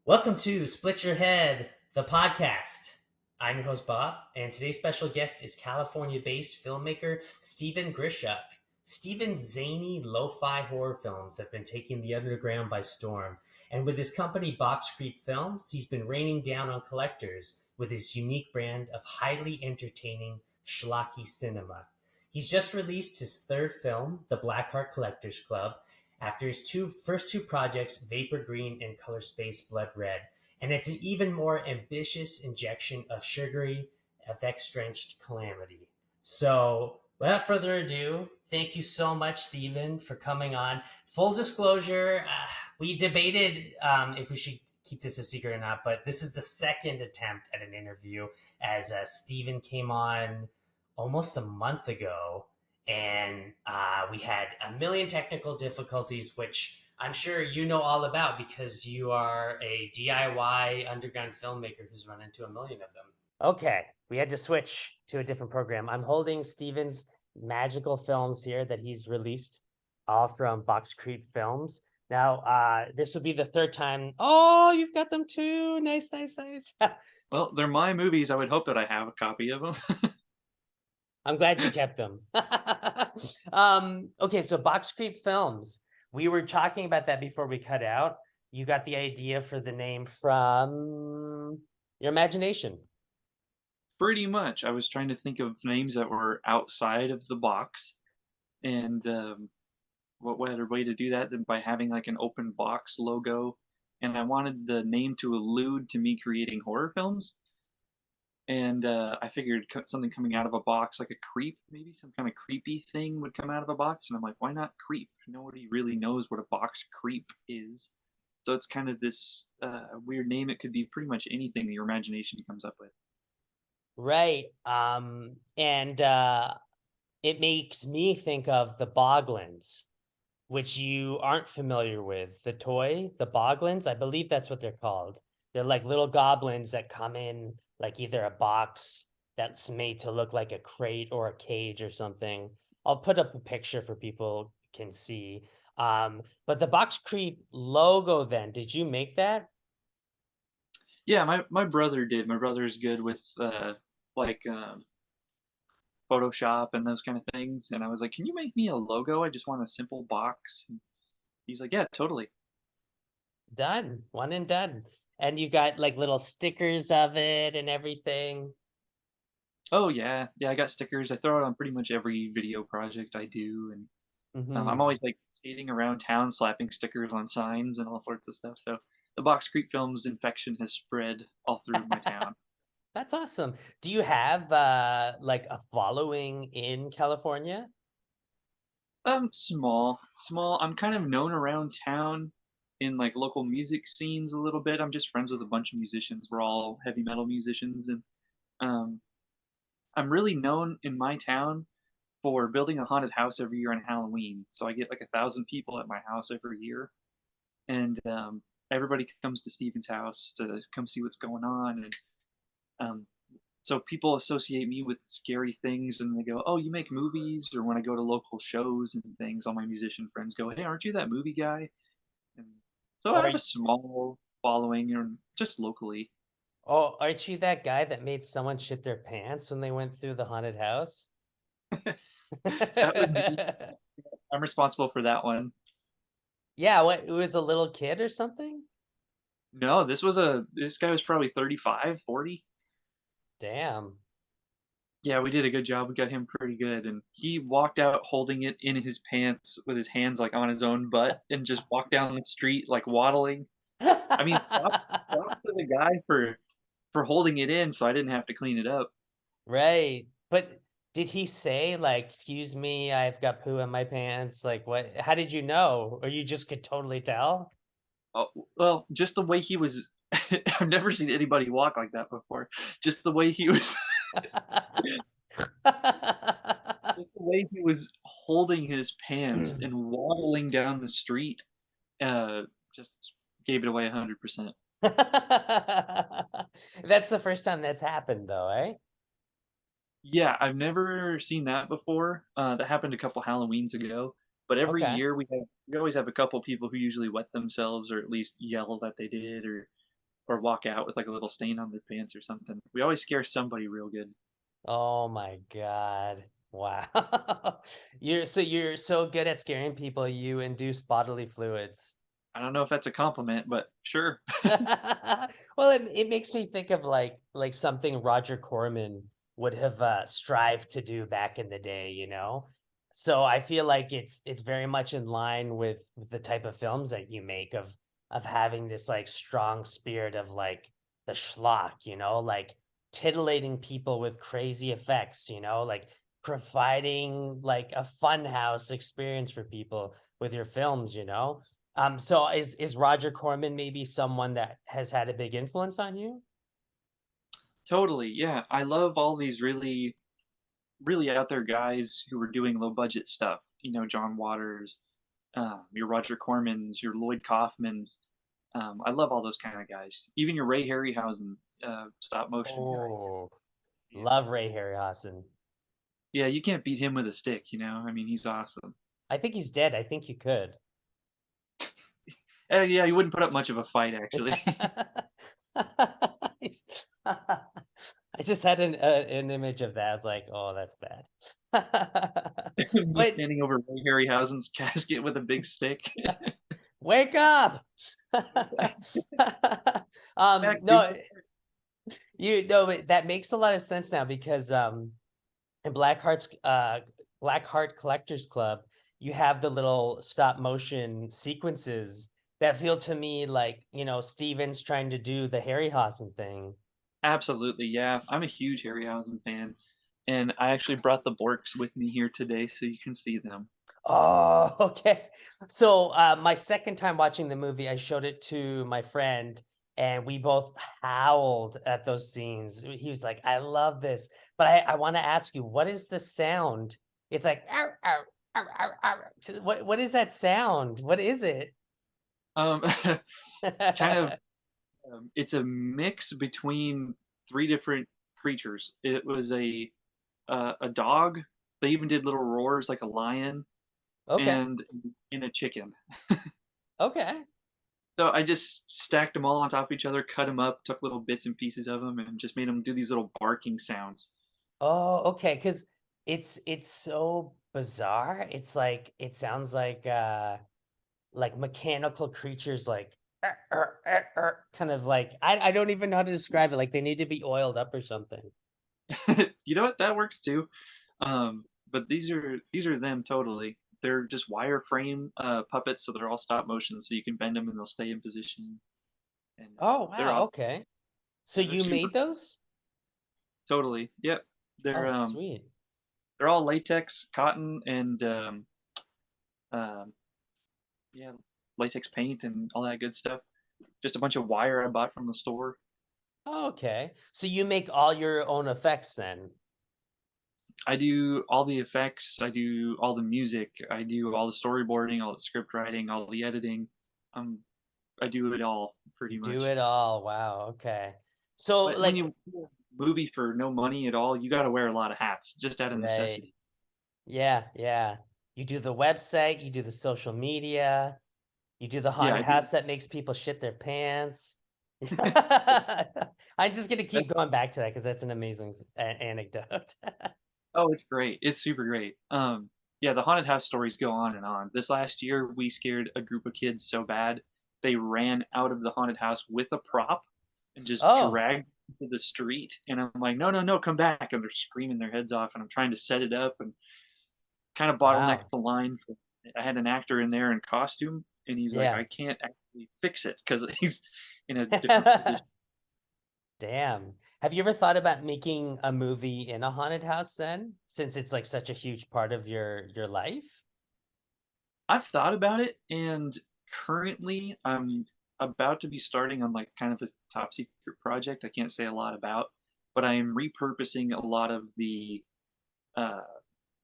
Welcome to Split Your Head, the podcast. I'm your host, Bob, and today's special guest is California based filmmaker Stephen Grischuk. Stephen's zany lo fi horror films have been taking the underground by storm, and with his company Box Creep Films, he's been raining down on collectors with his unique brand of highly entertaining schlocky cinema. He's just released his third film, The Blackheart Collectors Club, after his first two projects, Vapor Green and Color Space Blood Red. And it's an even more ambitious injection of sugary, FX-drenched calamity. So, without further ado, thank you so much, Stephen, for coming on. Full disclosure, we debated if we should keep this a secret or not, but this is the second attempt at an interview as Stephen came on almost a month ago and we had a million technical difficulties, which I'm sure you know all about because you are a DIY underground filmmaker who's run into a million of them. Okay, we had to switch to a different program. I'm holding Steven's magical films here that he's released, all from Box Creep Films. Now, this will be the third time. Oh, you've got them too. Nice, nice, nice. Well, they're my movies. I would hope that I have a copy of them. I'm glad you kept them. Okay, so Box Creep Films. We were talking about that before we cut out. You got the idea for the name from your imagination. Pretty much. I was trying to think of names that were outside of the box, and what better way to do that than by having like an open box logo? And I wanted the name to allude to me creating horror films, and I figured something coming out of a box, like a creep, maybe some kind of creepy thing would come out of a box, and I'm like, why not creep? Nobody really knows what a box creep is. So it's kind of this weird name. It could be pretty much anything your imagination comes up with. Right. And it makes me think of the Boglins, which you aren't familiar with. The toy, the Boglins, I believe that's what they're called. They're like little goblins that come in like either a box that's made to look like a crate or a cage or something. I'll put up a picture for people can see. But the Box Creep logo then, did you make that? Yeah, my brother did. My brother is good with like Photoshop and those kind of things. And I was like, "Can you make me a logo? I just want a simple box." And he's like, "Yeah, totally." Done. One and done. And you got like little stickers of it and everything. Oh yeah, yeah. I got stickers. I throw it on pretty much every video project I do, and I'm Mm-hmm. always like skating around town, slapping stickers on signs and all sorts of stuff. So the Box Creek Films infection has spread all through my town. That's awesome. Do you have like a following in California? Small. I'm kind of known around town in like local music scenes a little bit. I'm just friends with a bunch of musicians. We're all heavy metal musicians, and um, I'm really known in my town for building a haunted house every year on Halloween. So I get like 1,000 people at my house every year, and everybody comes to Steven's house to come see what's going on, and um, so people associate me with scary things and they go, "Oh, you make movies?" Or when I go to local shows and things, all my musician friends go, "Hey, aren't you that movie guy?" And so I Or have a small following, just locally. oh, aren't you that guy that made someone shit their pants when they went through the haunted house? That was me. I'm responsible for that one. Yeah, what it was a little kid or something? No, this guy was probably 35, 40. Damn. Yeah, we did a good job. We got him pretty good, and he walked out holding it in his pants with his hands like on his own butt, and just walked down the street like waddling. I mean, props to the guy for holding it in, so I didn't have to clean it up. Right. But did he say like, "Excuse me, I've got poo in my pants"? Like what? How did you know? Or you just could totally tell? Oh, well, just the way he was. I've never seen anybody walk like that before. Just the way he was, just the way he was holding his pants and waddling down the street, uh, just gave it away 100%. That's the first time that's happened though, eh? Yeah, I've never seen that before. That happened a couple Halloweens ago. But every Okay. year we always have a couple people who usually wet themselves or at least yell that they did or or walk out with like a little stain on their pants or something. We always scare somebody real good. Oh my God. Wow. You're so good at scaring people, you induce bodily fluids. I don't know if that's a compliment, but sure. Well, it makes me think of like something Roger Corman would have strived to do back in the day, you know? So I feel like it's very much in line with the type of films that you make of having this like strong spirit of like the schlock, you know, like titillating people with crazy effects, you know, like providing like a fun house experience for people with your films, you know? So is Roger Corman maybe someone that has had a big influence on you? Totally. Yeah. I love all these really out there guys who were doing low budget stuff. John Waters, your Roger Cormans, your Lloyd Kaufmans. I love all those kind of guys. Even your Ray Harryhausen stop motion guy. Oh, Man. love Ray Harryhausen. Yeah, you can't beat him with a stick. I mean, he's awesome. I think he's dead. I think you could. Yeah, he wouldn't put up much of a fight, actually. I just had an image of that. I was like, oh, that's bad. Me But standing over Ray Harryhausen's casket with a big stick. wake up. Back, dude. No, you know, but that makes a lot of sense now because in Blackheart Collectors Club, you have the little stop motion sequences that feel to me like, you know, Steven's trying to do the Harryhausen thing. Absolutely, yeah. I'm a huge Harryhausen fan, and I actually brought the Borks with me here today so you can see them. Oh, okay. So, my second time watching the movie, I showed it to my friend, and we both howled at those scenes. He was like, "I love this," but I want to ask you, what is the sound? It's like, "Arr, arr, arr, arr, arr." What is that sound? What is it? Um, kind of, it's a mix between three different creatures. It was a dog. They even did little roars like a lion, Okay, and a chicken. okay. So I just stacked them all on top of each other, cut them up, took little bits and pieces of them, and just made them do these little barking sounds. Oh, okay. Because it's so bizarre. It's like it sounds like mechanical creatures like kind of like I don't even know how to describe it, like they need to be oiled up or something. You know what? That works too. But these are them totally. They're just wireframe puppets, so they're all stop motion, so you can bend them and they'll stay in position. And Oh, they're wow, all okay. So yeah, they're you super made those? totally. Yep. Oh, They're um sweet. they're all latex, cotton, and um yeah, latex paint and all that good stuff. Just a bunch of wire I bought from the store. Oh, okay. So you make all your own effects then? I do all the effects, I do all the music, I do all the storyboarding, all the script writing, all the editing. Um, I do it all You pretty do much. it all. Wow, okay. So But when like you do a movie for no money at all, you got to wear a lot of hats just out of right. necessity. Yeah, yeah. You do the website, you do the social media, you do the Yeah, haunted I do. house that makes people shit their pants. I'm just gonna That- keep going back to that because that's an amazing anecdote. oh, it's great. It's super great. Yeah, the haunted house stories go on and on. This last year, we scared a group of kids so bad they ran out of the haunted house with a prop and just Oh, dragged to the street. And I'm like, no, no, no, come back! And they're screaming their heads off. And I'm trying to set it up and kind of bottlenecked wow. the line. I had an actor in there in costume, and he's like, Yeah. I can't actually fix it because he's in a different position. Damn. Have you ever thought about making a movie in a haunted house then? Since it's like such a huge part of your life? I've thought about it, and currently I'm about to be starting on like kind of a top secret project I can't say a lot about, but I am repurposing a lot of the uh,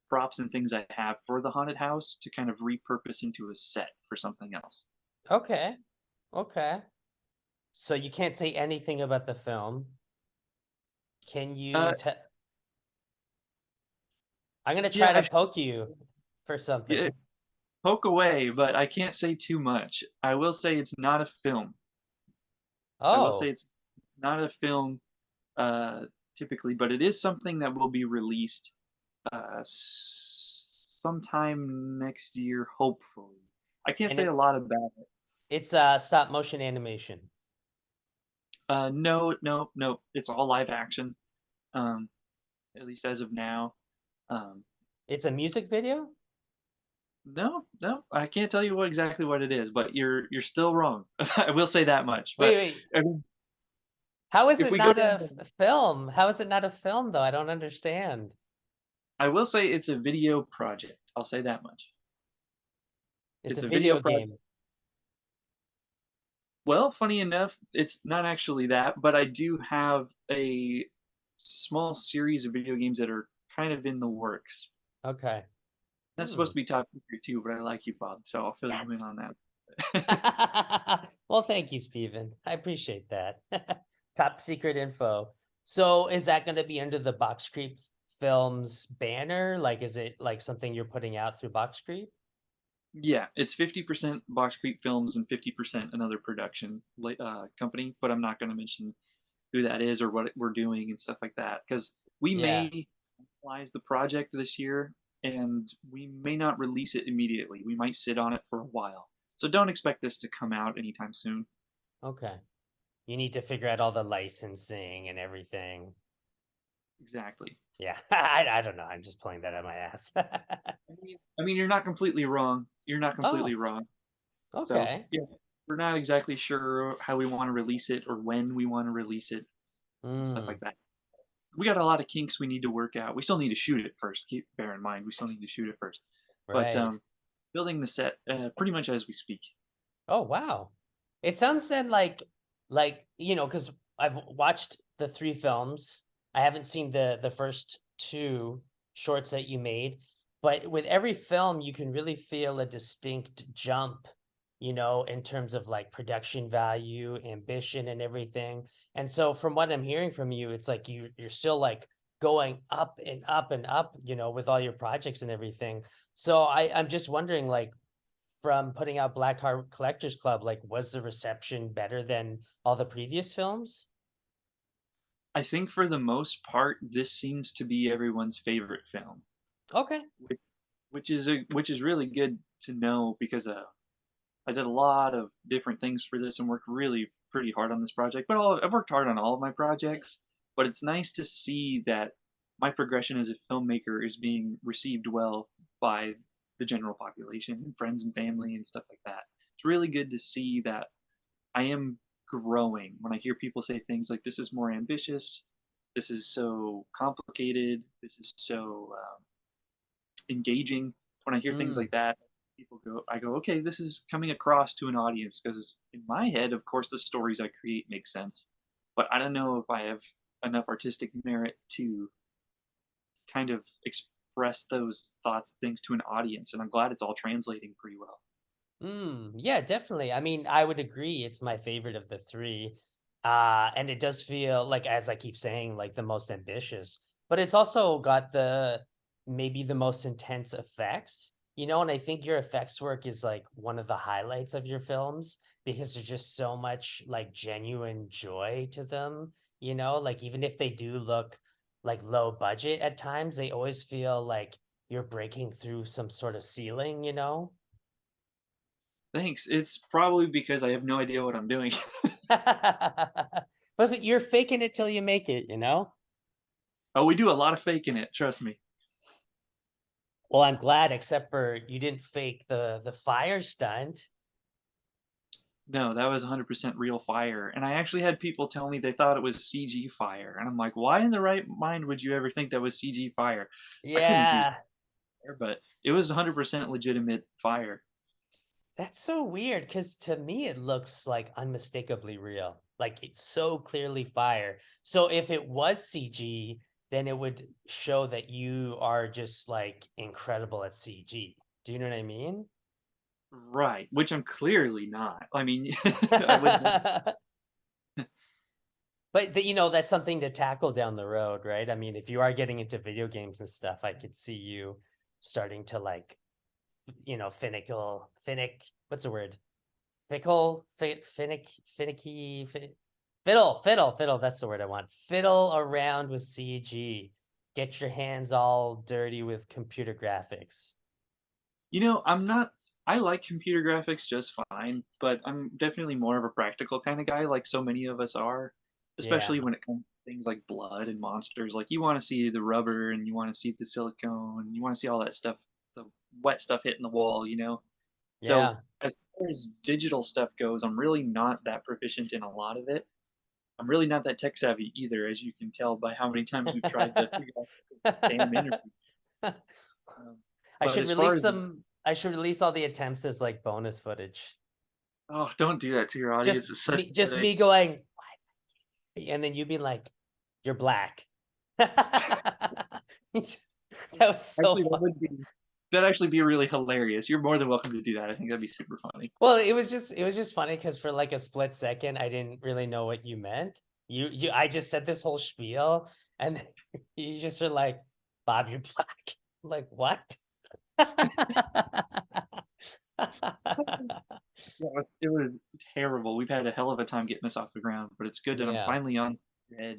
props and things I have for the haunted house to kind of repurpose into a set for something else. Okay. Okay. So you can't say anything about the film. Can you Uh, tell? I'm gonna try yeah, to poke you for yeah, something. poke away, but I can't say too much. I will say it's not a film. I will say Oh, it's not a film uh, typically, but it is something that will be released sometime next year, hopefully. I can't and say a lot about it. it's stop motion animation. No, no, no. It's all live action, um, at least as of now. Um, It's a music video? no, no, I can't tell you exactly what it is, but you're still wrong. I will say that much. Wait, But wait. I mean, How is if it we go not down a the, film? How is it not a film though? I don't understand. I will say it's a video project. I'll say that much. It's a It's a video video project. game. Well, funny enough, it's not actually that, but I do have a small series of video games that are kind of in the works. Okay. That's Hmm. supposed to be top secret too, but I like you, Bob, so I'll fill you in Yes. on that. Well, thank you, Stephen. I appreciate that. Top secret info. So is that going to be under the Box Creep Films banner? Like, is it like something you're putting out through Box Creep? Yeah, it's 50% Box Creek Films and 50% another production company, but I'm not going to mention who that is or what we're doing and stuff like that because we Yeah. may finalize the project this year and we may not release it immediately. We might sit on it for a while. So don't expect this to come out anytime soon. Okay. You need to figure out all the licensing and everything. Exactly. Yeah. I don't know. I'm just pulling that out of my ass. I mean, you're not completely wrong. You're not completely Oh, wrong. So, okay. yeah, we're not exactly sure how we want to release it or when we want to release it and stuff like Mm, that. We got a lot of kinks we need to work out. We still need to shoot it first. Keep bear in mind, we still need to shoot it first. But right. building the set pretty much as we speak. Oh, wow. It sounds then like, because I've watched the three films. I haven't seen the first two shorts that you made, but with every film, you can really feel a distinct jump, in terms of like production value, ambition, and everything. And so from what I'm hearing from you, it's like you're still like going up and up and up, with all your projects and everything. So I'm just wondering, like, from putting out Black Heart Collectors Club, like, was the reception better than all the previous films? I think for the most part, this seems to be everyone's favorite film, Okay. which, which is really good to know because I did a lot of different things for this and worked really pretty hard on this project. But I've worked hard on all of my projects. But it's nice to see that my progression as a filmmaker is being received well by the general population and friends and family and stuff like that. It's really good to see that I am growing when I hear people say things like, "This is more ambitious. This is so complicated. This is so engaging." When I hear things Mm, like that, I go, okay, this is coming across to an audience because in my head, of course, the stories I create make sense, but I don't know if I have enough artistic merit to kind of express those thoughts, things to an audience, and I'm glad it's all translating pretty well. yeah, definitely. I mean, I would agree it's my favorite of the three. And it does feel like, as I keep saying, like the most ambitious, but it's also got maybe the most intense effects, and I think your effects work is like one of the highlights of your films because there's just so much like genuine joy to them, like even if they do look like low budget at times, they always feel like you're breaking through some sort of ceiling. Thanks. It's probably because I have no idea what I'm doing. But you're faking it till you make it? Oh, we do a lot of faking it, trust me. Well, I'm glad, except for you didn't fake the fire stunt. No, that was 100% real fire, and I actually had people tell me they thought it was CG fire, and I'm like, "Why in the right mind would you ever think that was CG fire? I couldn't do Yeah, fire," but it was 100% legitimate fire. that's so weird because to me it looks like unmistakably real. Like it's so clearly fire. So if it was CG, then it would show that you are just like incredible at CG. Do you know what I mean? Right, which I'm clearly not. I mean, I would never. But that's something to tackle down the road, right? I mean, if you are getting into video games and stuff, I could see you starting to like, finicky, what's the word? Fickle, finicky, Fiddle. That's the word I want. Fiddle around with CG. Get your hands all dirty with computer graphics. I'm not. I like computer graphics just fine, but I'm definitely more of a practical kind of guy, like so many of us are, Yeah, especially when it comes to things like blood and monsters. Like you want to see the rubber and you want to see the silicone, and you want to see all that stuff, the wet stuff hitting the wall. So yeah. as far as digital stuff goes, I'm really not that proficient in a lot of it. I'm really not that tech savvy either, as you can tell by how many times we've tried to figure out this damn interview. Um, I but should as far release as some. I should release all the attempts as like bonus footage. oh, don't do that to your audience. It's such a Just headache. me going, and then you being like, "You're black." That was so Actually, fun. that'd actually be really hilarious. You're more than welcome to do that. I think that'd be super funny. Well, it was just funny because for like a split second, I didn't really know what you meant. I just said this whole spiel, and then you just are like, "Bob, you're black." I'm like, what? Yeah, it was terrible. We've had a hell of a time getting this off the ground, but it's good that I'm Yeah. finally on your head.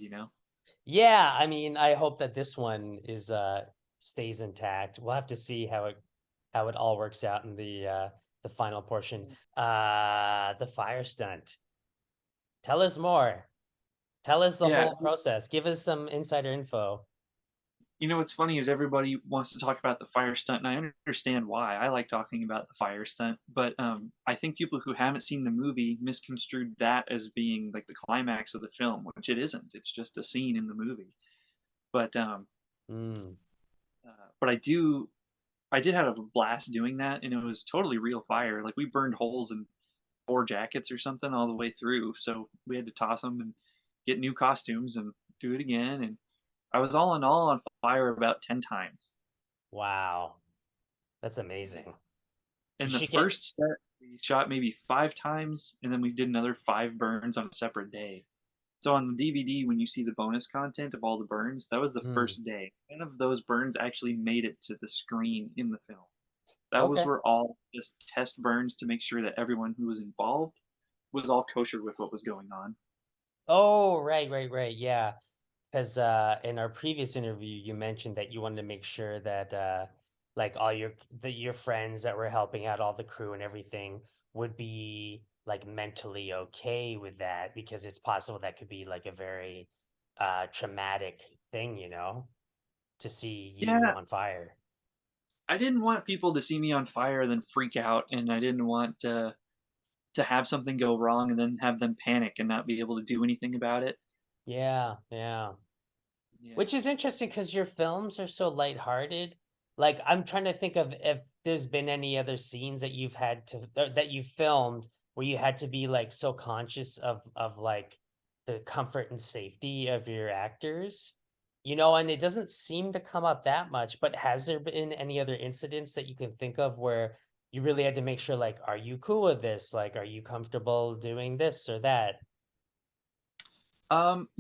Yeah, I mean, I hope that this one is stays intact. We'll have to see how it all works out in the final portion. The fire stunt. Tell us more. Tell us the Yeah, whole process. Give us some insider info. what's funny is everybody wants to talk about the fire stunt, and I understand why. I like talking about the fire stunt, but I think people who haven't seen the movie misconstrued that as being like the climax of the film, which it isn't. It's just a scene in the movie. But Mm. but I did have a blast doing that, and it was totally real fire. Like we burned holes in 4 jackets or something all the way through, so we had to toss them and get new costumes and do it again. And I was all in all on fire about 10 times. Wow. That's amazing. You In the should get first set, we shot maybe 5 times, and then we did another 5 burns on a separate day. So on the DVD, when you see the bonus content of all the burns, that was the mm. first day. None of those burns actually made it to the screen in the film. That was Okay. were all just test burns to make sure that everyone who was involved was all kosher with what was going on. Oh, right. Yeah. Because in our previous interview, you mentioned that you wanted to make sure that like all your friends that were helping out, all the crew and everything, would be like mentally okay with that because it's possible that could be like a very traumatic thing, to see you Yeah, on fire. I didn't want people to see me on fire and then freak out, and I didn't want to have something go wrong and then have them panic and not be able to do anything about it. Yeah. Yeah. Which is interesting because your films are so lighthearted. Like I'm trying to think of if there's been any other scenes that you've had to that you filmed where you had to be like so conscious of like the comfort and safety of your actors. And it doesn't seem to come up that much, but has there been any other incidents that you can think of where you really had to make sure like, are you cool with this? Like, are you comfortable doing this or that?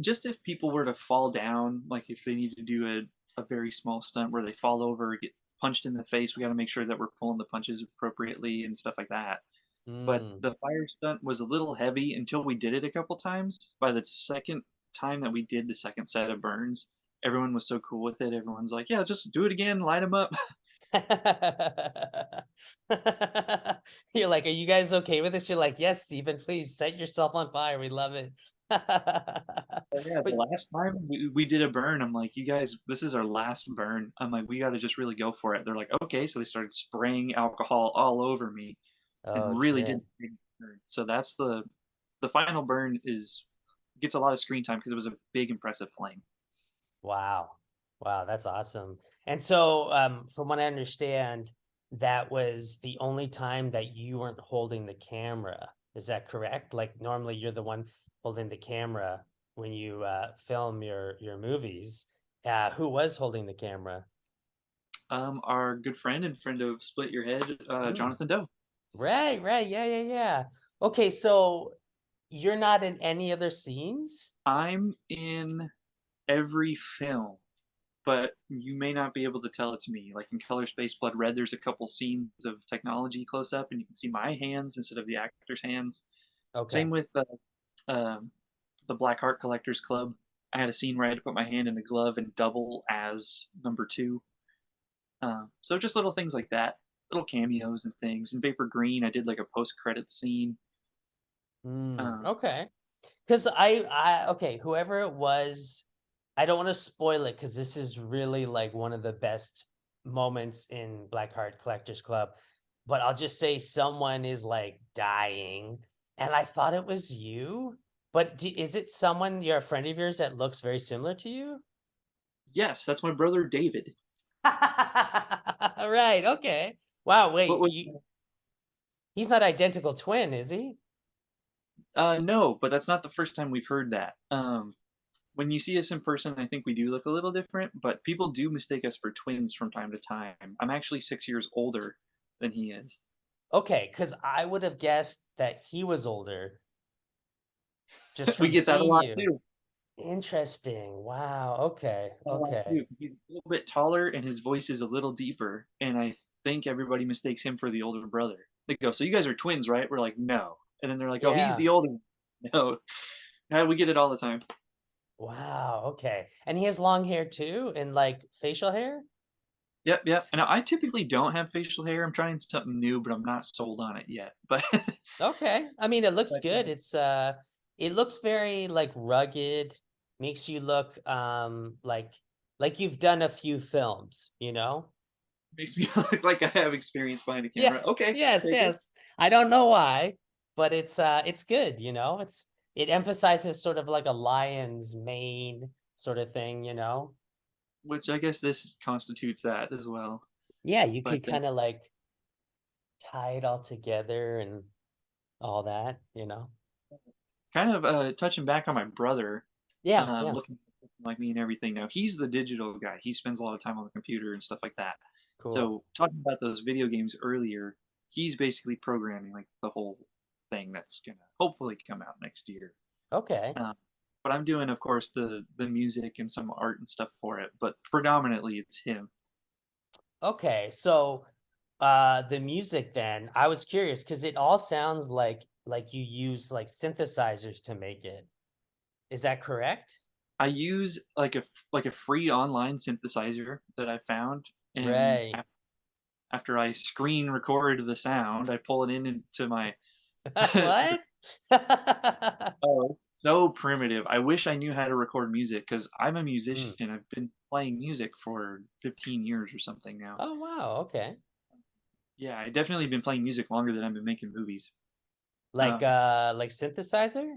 Just if people were to fall down, like if they need to do a very small stunt where they fall over or get punched in the face, we got to make sure that we're pulling the punches appropriately and stuff like that. But Mm, the fire stunt was a little heavy until we did it a couple times. By the second time that we did the second set of burns, everyone was so cool with it. Everyone's like, "Yeah, just do it again, light them up." You're like, "Are you guys okay with this?" You're like, "Yes, Stephen, please set yourself on fire. We love it." But yeah, the But last time we did a burn, I'm like, "You guys, this is our last burn." I'm like, "We got to just really go for it." They're like, "Okay," so they started spraying alcohol all over me oh and really did shit. a big burn. So that's the final burn is gets a lot of screen time because it was a big impressive flame. Wow. Wow, that's awesome. And so, from what I understand, that was the only time that you weren't holding the camera. Is that correct? Like normally you're the one holding the camera when you film your movies. Who was holding the camera? Our good friend and friend of Split Your Head, Mm. Jonathan Doe. Right. Yeah. Okay, so you're not in any other scenes? I'm in every film, but you may not be able to tell it's me. Like in Color Space Blood Red, there's a couple scenes of technology close up, and you can see my hands instead of the actor's hands. Okay. Same with um, the Black Heart Collectors Club. I had a scene where I had to put my hand in the glove and double as number two. So just little things like that, little cameos and things. In Vapor Green, I did like a post credit scene. Um, Okay. Because okay, whoever it was, I don't want to spoil it because this is really like one of the best moments in Blackheart Collectors Club. But I'll just say someone is like dying, and I thought it was you. But is it someone, you're a friend of yours that looks very similar to you? yes, that's my brother David. Right. Okay. Wow. What Wait. was He's not identical twin, is he? no, but that's not the first time we've heard that. When you see us in person, I think we do look a little different, but people do mistake us for twins from time to time. I'm actually 6 years older than he is. Okay, because I would have guessed that he was older just We from get that a seeing lot you. too. Interesting. Wow. Okay. A lot Okay. too. He's a little bit taller and his voice is a little deeper, and I think everybody mistakes him for the older brother. They go, "So you guys are twins, right?" We're like, "No," and then they're like, "Oh, he's Yeah. the older one." No, yeah, we get it all the time. Wow. Okay. And he has long hair too, and like facial hair? Yep, yep. And I typically don't have facial hair. I'm trying something new, but I'm not sold on it yet. But Okay. I mean, it looks but good. It looks very like rugged, makes you look like you've done a few films, you know? makes me look like I have experience behind a camera. Yes. Okay, Yes, take it. yes. I don't know why, but it's good, you know? It emphasizes sort of like a lion's mane sort of thing, you know? Which I guess this constitutes that as well. Yeah, you But could kind of like tie it all together and all that, you know? kind of touching back on my brother, Yeah, yeah, looking like me and everything. Now he's the digital guy. He spends a lot of time on the computer and stuff like that. cool. So talking about those video games earlier, he's basically programming like the whole thing that's gonna hopefully come out next year. Okay. Uh, but I'm doing, of course, the music and some art and stuff for it. But predominantly, it's him. Okay. So the music then, I was curious because it all sounds like you use like synthesizers to make it. Is that correct? I use like a free online synthesizer that I found, and Right. after I screen record the sound, I pull it in into my. What? Oh, it's so primitive. I wish I knew how to record music because I'm a Mm. musician. I've been playing music for 15 years or something now. Oh, wow. Okay. Yeah, I definitely been playing music longer than I've been making movies. Um, Like synthesizer?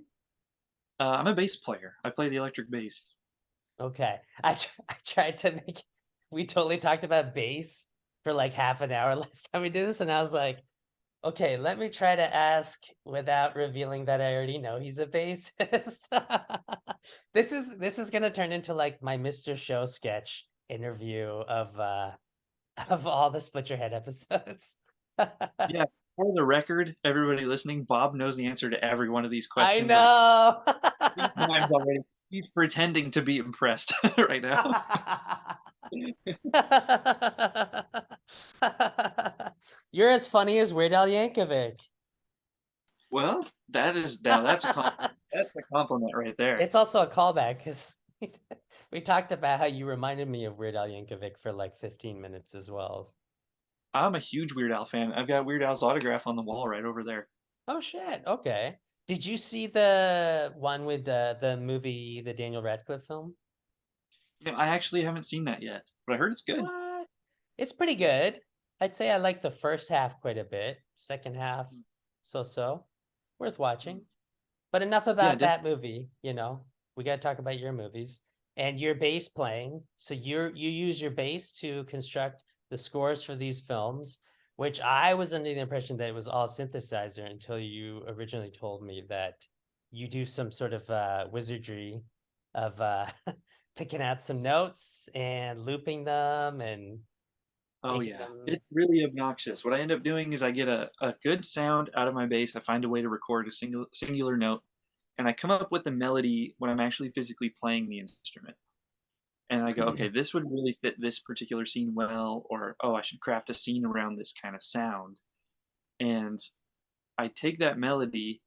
I'm a bass player. I play the electric bass. Okay. I tried to make we totally talked about bass for like half an hour last time we did this, and I was like, okay, let me try to ask without revealing that I already know he's a bassist. This is gonna turn into like my Mr. Show sketch interview of all the Split Your Head episodes. Yeah, for the record, everybody listening, Bob knows the answer to every one of these I questions like know. 3 times already. He's pretending to be impressed right now. You're as funny as Weird Al Yankovic. Well, that is now that's a compliment. That's a compliment right there. It's also a callback because we talked about how you reminded me of Weird Al Yankovic for like 15 minutes as well. I'm a huge Weird Al fan. I've got Weird Al's autograph on the wall right over there. Oh shit. Okay. Did you see the one with the movie, the Daniel Radcliffe film? You know, I actually haven't seen that yet, but I heard it's good. What? It's pretty good. I'd say I like the first half quite a bit. Second half, so so. Worth watching. But enough Yeah, about that movie, you know. We got to talk about your movies and your bass playing. So you use your bass to construct the scores for these films, which I was under the impression that it was all synthesizer until you originally told me that you do some sort of wizardry of picking out some notes and looping them and oh making yeah, them. it's really obnoxious. What I end up doing is I get a good sound out of my bass. I find a way to record a singular note, and I come up with the melody when I'm actually physically playing the instrument. And I go, okay, this would really fit this particular scene well, or oh, I should craft a scene around this kind of sound. And I take that melody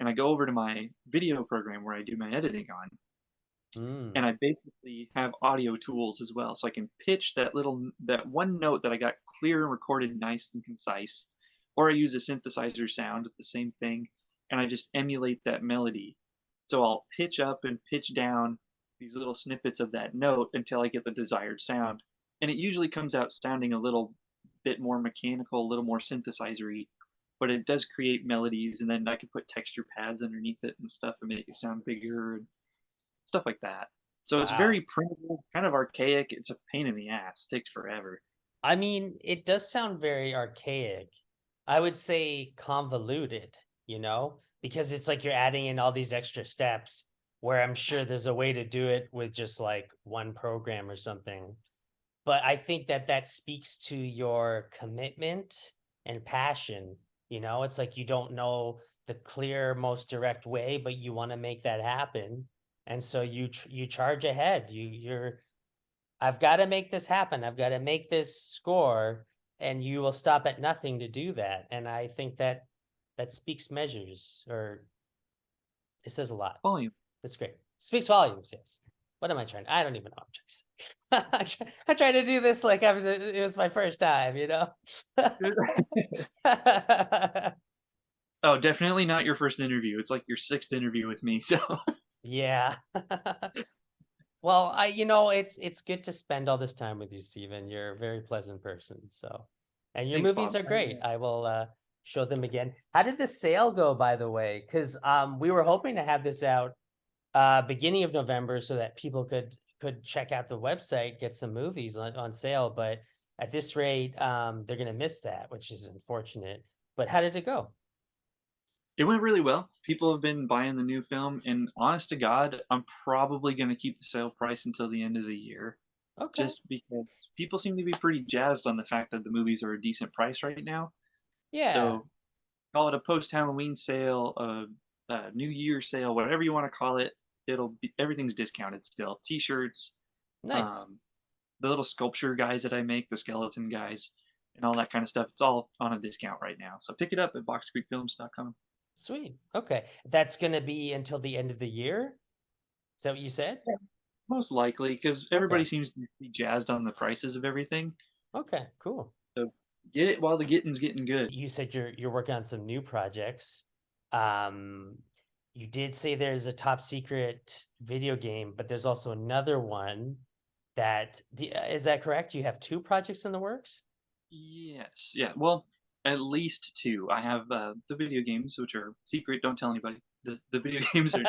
and I go over to my video program where I do my editing on, Mm. and I basically have audio tools as well, so I can pitch that one note that I got clear and recorded nice and concise, or I use a synthesizer sound with the same thing, and I just emulate that melody. So I'll pitch up and pitch down these little snippets of that note until I get the desired sound, and it usually comes out sounding a little bit more mechanical, a little more synthesizery, but it does create melodies, and then I can put texture pads underneath it and stuff and make it sound bigger and stuff like that. So it's Wow. very primitive, kind of archaic. It's a pain in the ass. Takes forever. I mean, it does sound very archaic. I would say convoluted, because it's like you're adding in all these extra steps where I'm sure there's a way to do it with just like one program or something. But I think that that speaks to your commitment and passion. It's like you don't know the clear, most direct way, but you want to make that happen. And so you charge ahead. I've got to make this happen. I've got to make this score, and you will stop at nothing to do that. And I think that that speaks measures, or it says a lot. Volume. That's great. Speaks volumes. Yes. What am I trying? I don't even know what I'm trying to say. I tried to do this like it was my first time. Oh, definitely not your first interview. It's like your sixth interview with me. So Yeah. Well, it's good to spend all this time with you, Steven. You're a very pleasant person. So, and your thanks, movies Bob. are great. I will show them again. How did the sale go, by the way? Because we were hoping to have this out beginning of November so that people could check out the website, get some movies on sale. But at this rate, they're gonna miss that, which is unfortunate. But how did it go? It went really well. People have been buying the new film, and honest to God, I'm probably going to keep the sale price until the end of the year, Okay. just because people seem to be pretty jazzed on the fact that the movies are a decent price right now. Yeah. So call it a post Halloween sale, a New Year sale, whatever you want to call it. It'll be everything's discounted still. T-shirts, Nice. um, the little sculpture guys that I make, the skeleton guys, and all that kind of stuff. It's all on a discount right now. So pick it up at boxcreekfilms.com. Sweet. Okay. That's gonna be until the end of the year. Is that what you said? Yeah. Most likely, because everybody Okay. seems to be jazzed on the prices of everything. Okay. Cool. So get it while the getting's getting good. You said you're working on some new projects. Um, you did say there's a top secret video game, but there's also another one is that correct? You have two projects in the works? Yes. Yeah. Well, at least two. I have the video games, which are secret. Don't tell anybody. The video games are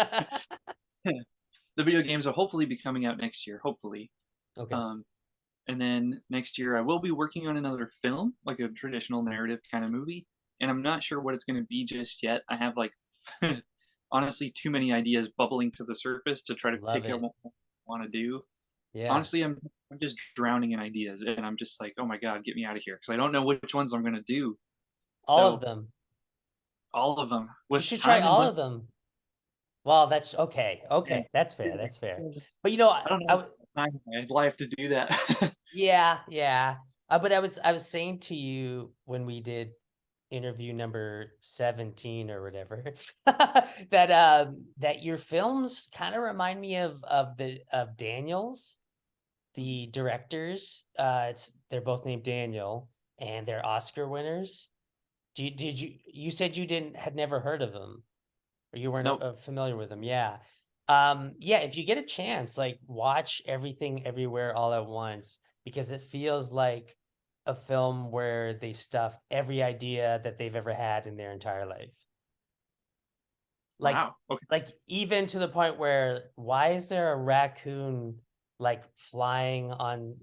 the video games will hopefully be coming out next year. Hopefully. Okay. Um, and then next year I will be working on another film, like a traditional narrative kind of movie. And I'm not sure what it's going to be just yet. I have like honestly too many ideas bubbling to the surface to try to Love pick out it. what I want to do. Yeah. Honestly, I'm just drowning in ideas, and I'm just like, oh my god, get me out of here, because I don't know which ones I'm going to do. All of So them. all of them You with should try time and all budget. of them. Well, that's okay. Yeah, Okay. That's fair. That's fair. But I don't I know time in my life to do that. yeah, yeah. But I was saying to you when we did interview number 17 or whatever that your films kind of remind me of Daniel's, the directors. They're both named Daniel and they're Oscar winners. You said you didn't had never heard of them or you weren't Nope. familiar with them. Yeah. Yeah, if you get a chance, like watch Everything Everywhere All at Once because it feels like a film where they stuffed every idea that they've ever had in their entire life. Like Wow. Okay. like even to the point where why is there a raccoon like flying on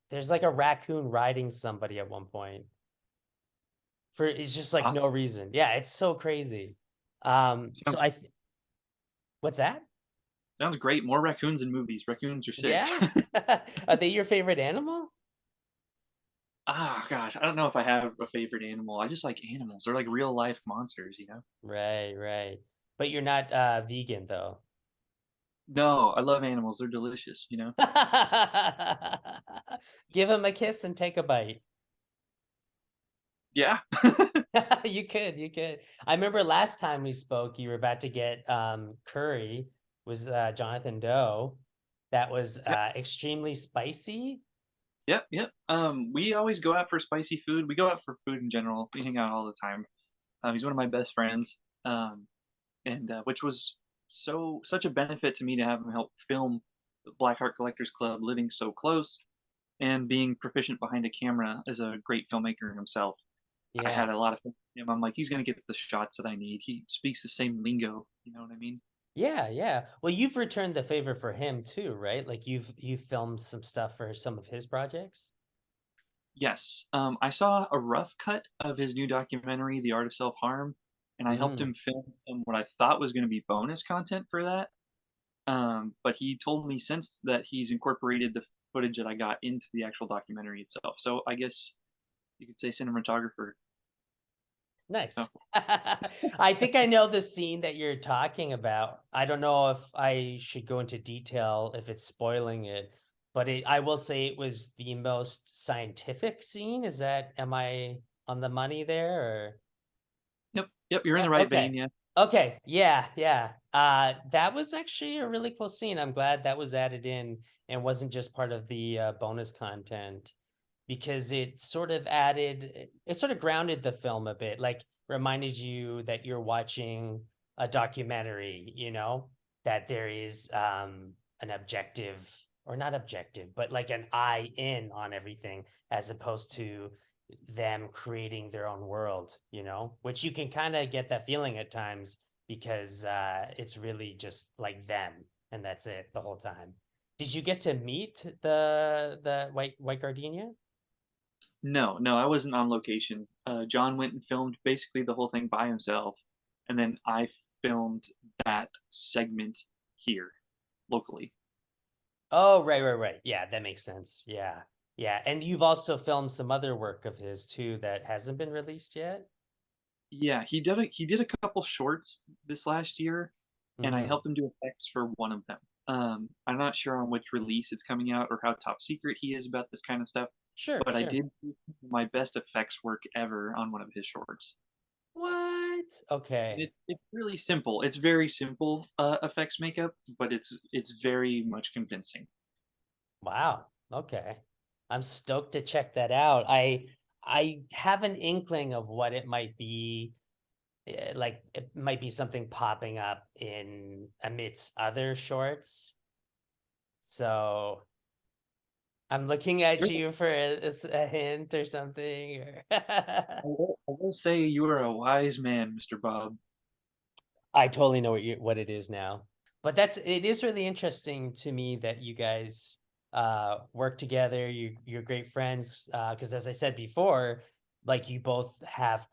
there's like a raccoon riding somebody at one point. For it's just like no Awesome. reason. Yeah, it's so crazy. So Sounds what's that? sounds great. More raccoons in movies. Raccoons are sick. Yeah. Are they your favorite animal? Ah, gosh, I don't know if I have a favorite animal. I just like animals. They're like real life monsters, you know. Right, right. But you're not vegan though. No, I love animals. They're delicious, you know. Give him a kiss and take a bite. Yeah. You could. I remember last time we spoke, you were about to get curry was Jonathan Doe. That was Yep, extremely spicy. yep, yep. We always go out for spicy food. We go out for food in general. We hang out all the time. He's one of my best friends, and which was such a benefit to me to have him help film the Black Heart Collectors Club, living so close and being proficient behind a camera as a great filmmaker himself. I Yeah. had a lot of faith in him. I'm like, he's gonna get the shots that I need. He speaks the same lingo. You know what I mean? Yeah, yeah. Well, you've returned the favor for him too, right? Like you've filmed some stuff for some of his projects. Yes. I saw a rough cut of his new documentary, The Art of Self Harm, and I helped Mm. him film some what I thought was going to be bonus content for that. But he told me since that he's incorporated the footage that I got into the actual documentary itself. So I guess you could say cinematographer. Oh, Nice. I think I know the scene that you're talking about. I don't know if I should go into detail if it's spoiling it, but I will say it was the most scientific scene. Am I on the money there or? yep, yep. You're in Yeah, the right okay. vein. Yeah. Okay, yeah, yeah. That was actually a really cool scene. I'm glad that was added in and wasn't just part of the bonus content because it sort of grounded the film a bit, like reminded you that you're watching a documentary, that there is an objective or not objective, but like an eye in on everything as opposed to them creating their own world, which you can kind of get that feeling at times because it's really just like them and that's it the whole time. Did you get to meet the white gardenia? No, no, I wasn't on location. John went and filmed basically the whole thing by himself, and then I filmed that segment here locally. Oh, right. Yeah, that makes sense. Yeah. Yeah. And you've also filmed some other work of his too that hasn't been released yet. Yeah, he did a couple shorts this last year, and I Hmm. helped him do effects for one of them. I'm not sure on which release it's coming out or how top secret he is about this kind of stuff, Sure, but I sure. did do my best effects work ever on one of his shorts. What? And Okay. it's really simple. It's very simple effects makeup, but it's very much convincing. Wow. Okay. I'm stoked to check that out. I have an inkling of what it might be. Like it might be something popping up in amidst other shorts. So I'm looking at you for a hint or something. I will say you are a wise man, Mr. Bob. I totally know what it is now. But it is really interesting to me that you guys work together. You're great friends because as I said before, like you both have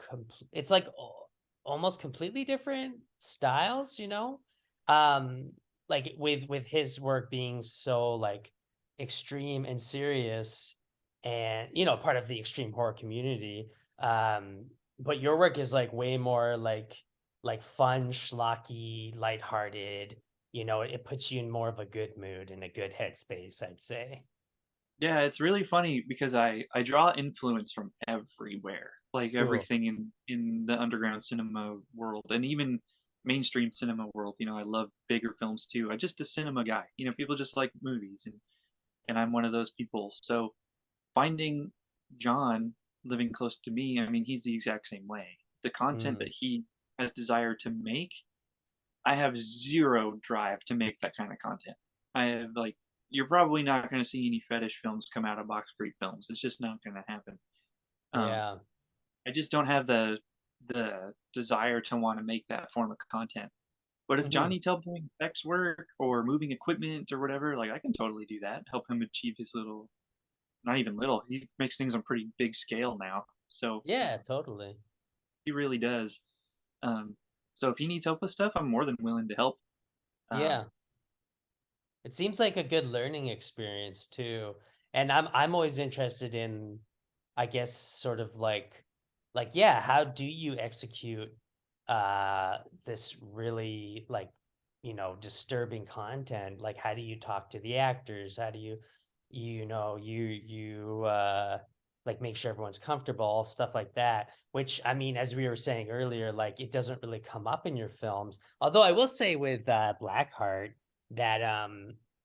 it's like almost completely different styles, Um like with his work being so like extreme and serious and part of the extreme horror community. But your work is like way more like fun, schlocky, lighthearted. It puts you in more of a good mood and a good headspace, I'd say. Yeah, it's really funny because I draw influence from everywhere, like Cool. everything in the underground cinema world and even mainstream cinema world. I love bigger films too. I'm just a cinema guy. People just like movies, and I'm one of those people. So finding John living close to me, I mean, he's the exact same way. The content Mm, that he has desire to make, I have zero drive to make that kind of content. I have like you're probably not going to see any fetish films come out of Box Creek Films. It's just not going to happen. Um, yeah. I just don't have the desire to want to make that form of content. But if Hmm. Johnny helped doing effects work or moving equipment or whatever, like I can totally do that. Help him achieve his little, not even little. He makes things on pretty big scale now, so Yeah, totally. he really does. Um, so if he needs help with stuff, I'm more than willing to help. Um, Yeah. It seems like a good learning experience too. And I'm always interested in, I guess, sort of yeah, how do you execute this really disturbing content? Like how do you talk to the actors? How do you like make sure everyone's comfortable, stuff like that. Which I mean, as we were saying earlier, like it doesn't really come up in your films. Although I will say with Blackheart that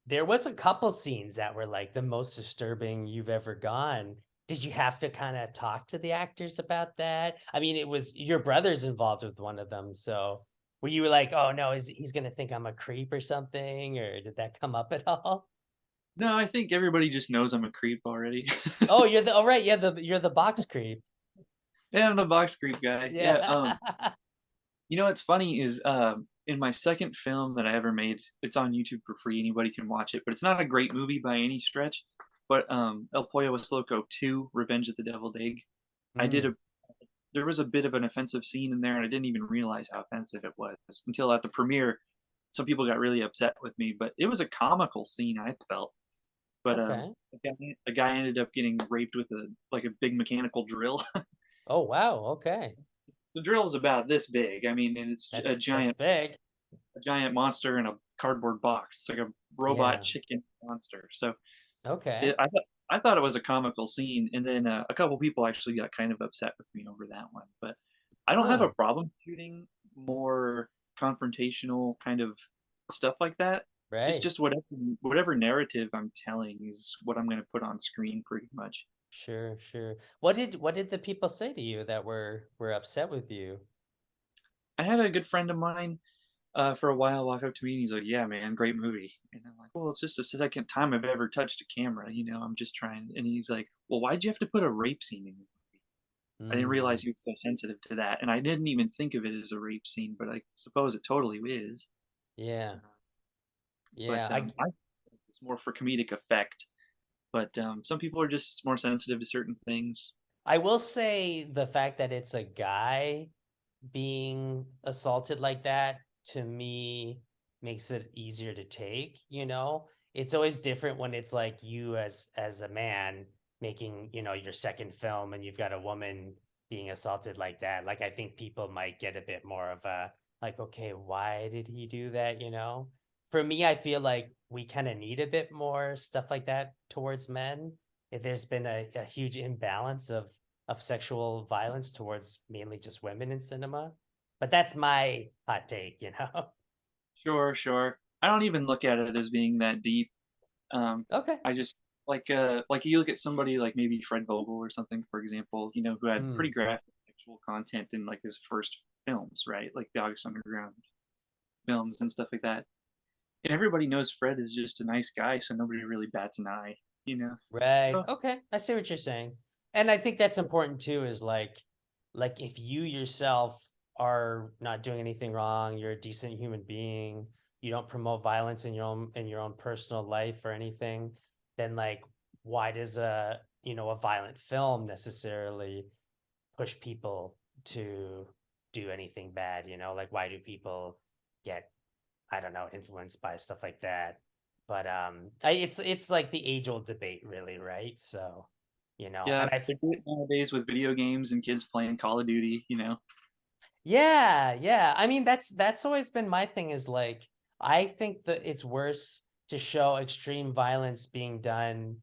there was a couple scenes that were like the most disturbing you've ever gone. Did you have to kind of talk to the actors about that? I mean, it was your brother's involved with one of them, so were you like, oh no, he's gonna think I'm a creep or something, or did that come up at all? No, I think everybody just knows I'm a creep already. Oh, you're the oh right, yeah, you're the box creep. Yeah, I'm the box creep guy. Yeah. Yeah, you know what's funny is, in my second film that I ever made, it's on YouTube for free, anybody can watch it, but it's not a great movie by any stretch, but, El Pollo Es Loco 2: Revenge of the Deviled Egg, I did Mm, a there was a bit of an offensive scene in there, and I didn't even realize how offensive it was until at the premiere, some people got really upset with me, but it was a comical scene, I felt, but, okay. a guy ended up getting raped with a big mechanical drill. Oh wow, okay. The drill's about this big, I mean, and it's a That's giant big. a giant monster in a cardboard box. It's like a robot Yeah. chicken monster. So Okay. I thought it was a comical scene, and then a couple people actually got kind of upset with me over that one. But I don't have a Huh. problem shooting more confrontational kind of stuff like that. It's Right. just whatever narrative I'm telling is what I'm going to put on screen, pretty much. Sure, sure. What did the people say to you that were upset with you? I had a good friend of mine for a while walk up to me and he's like, "Yeah, man, great movie." And I'm like, "Well, it's just the second time I've ever touched a camera, I'm just trying." And he's like, "Well, why'd you have to put a rape scene in the movie?" I didn't realize Mm, he was so sensitive to that, and I didn't even think of it as a rape scene, but I suppose it totally is. yeah. Uh, Yeah. but I think it's more for comedic effect. But some people are just more sensitive to certain things. I will say the fact that it's a guy being assaulted like that to me makes it easier to take, you know? It's always different when it's like you as a man making, your second film and you've got a woman being assaulted like that. Like I think people might get a bit more of a like, okay, why did he do that, you know? For me, I feel like we kind of need a bit more stuff like that towards men. If there's been a huge imbalance of sexual violence towards mainly just women in cinema. But that's my hot take, you know? Sure, sure. I don't even look at it as being that deep. Um, Okay. I just like you look at somebody like maybe Fred Vogel or something, for example, who had Mm, pretty graphic sexual content in like his first films, right? Like the August Underground films and stuff like that. And everybody knows Fred is just a nice guy, so nobody really bats an eye, you know. right. So Okay. I see what you're saying. And I think that's important too, is like if you yourself are not doing anything wrong, you're a decent human being, you don't promote violence in your own personal life or anything, then like why does a violent film necessarily push people to do anything bad, you know? Like why do people get, I don't know, influenced by stuff like that? But it's like the age old debate, really, right? So, and yeah, they do it nowadays with video games and kids playing Call of Duty. yeah, yeah. I mean, that's always been my thing is like I think that it's worse to show extreme violence being done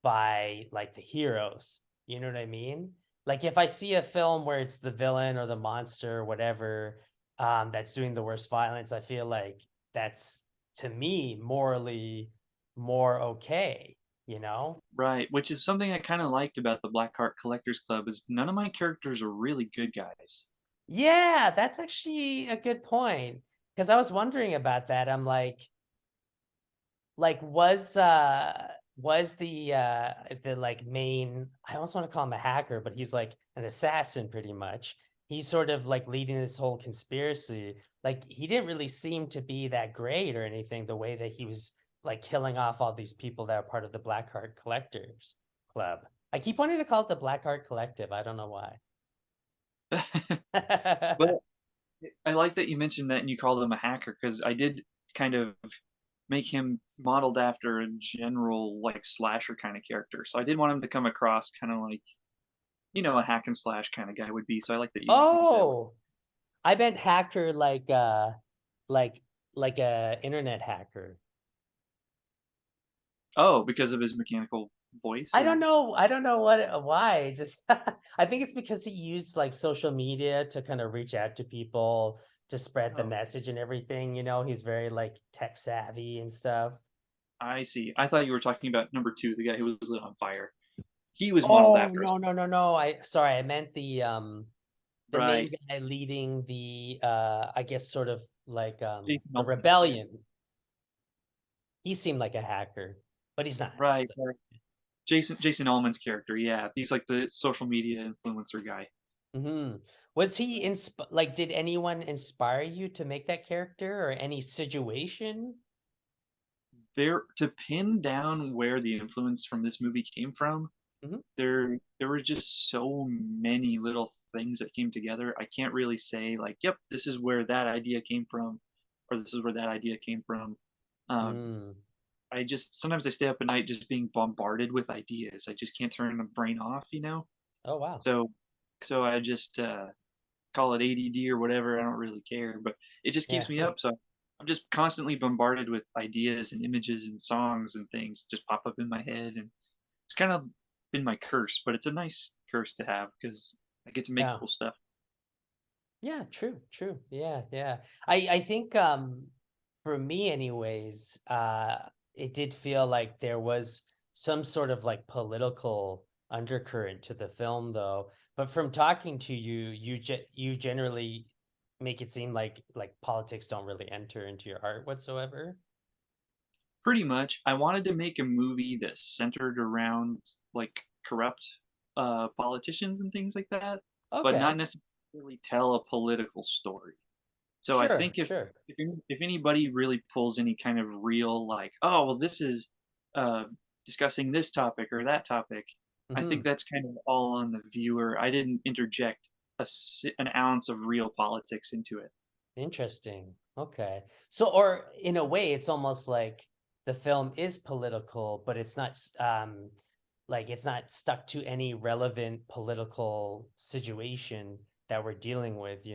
by like the heroes. You know what I mean? Like if I see a film where it's the villain or the monster or whatever that's doing the worst violence, I feel like that's to me morally more okay, you know? Right, which is something I kind of liked about the Blackheart Collectors Club is none of my characters are really good guys. Yeah, that's actually a good point. Because I was wondering about that. I'm like was the like main, I almost want to call him a hacker, but he's like an assassin pretty much. He's sort of like leading this whole conspiracy. Like he didn't really seem to be that great or anything, the way that he was like killing off all these people that are part of the Blackheart Collectors Club. I keep wanting to call it the Blackheart Collective. I don't know why. But I like that you mentioned that and you called him a hacker because I did kind of make him modeled after a general like slasher kind of character. So I did want him to come across kind of like a hack and slash kind of guy would be. So I like that you use that word. Oh, I meant hacker like like a internet hacker. Oh, because of his mechanical. voice I don't or know. I don't know why. Just I think it's because he used like social media to kind of reach out to people to spread the oh, message and everything. He's very like tech savvy and stuff. I see. I thought you were talking about number 2, the guy who was lit on fire. He was modeled Oh after us. no, no, no, no. Sorry, I meant the main Right. guy leading the I guess sort of like Jason the Altman's character. rebellion. He seemed like a hacker, but he's not. Right, right. Jason Altman's character, yeah. He's like the social media influencer guy. Hmm. Was he like, did anyone inspire you to make that character or any situation? There to pin down where the influence from this movie came from, Hmm. there were just so many little things that came together. I can't really say like, "Yep, this is where that idea came from," or "This is where that idea came from." Um, Mm. I just sometimes I stay up at night just being bombarded with ideas. I just can't turn the brain off, you know? Oh, wow. So I just, call it ADD or whatever, I don't really care, but it just keeps Yeah. me up, so I'm just constantly bombarded with ideas and images and songs and things just pop up in my head, and it's kind of been my curse, but it's a nice curse to have because I get to make Yeah. cool stuff. Yeah, true, true. Yeah, yeah. I think for me anyways, it did feel like there was some sort of like political undercurrent to the film though. But from talking to you, you generally make it seem like politics don't really enter into your art whatsoever. Pretty much, I wanted to make a movie that's centered around, like, corrupt, politicians and things like that, but not Okay. necessarily tell a political story. So I Sure, think sure. if anybody really pulls any kind of real like, "Oh, well, this is, uh, discussing this topic or that topic," I think Hmm. that's kind of all on the viewer. I didn't interject an ounce of real politics into it. Interesting. Okay. So, or in a way, it's almost like the film is political, but it's not, like it's not stuck to any relevant political situation that we're dealing with,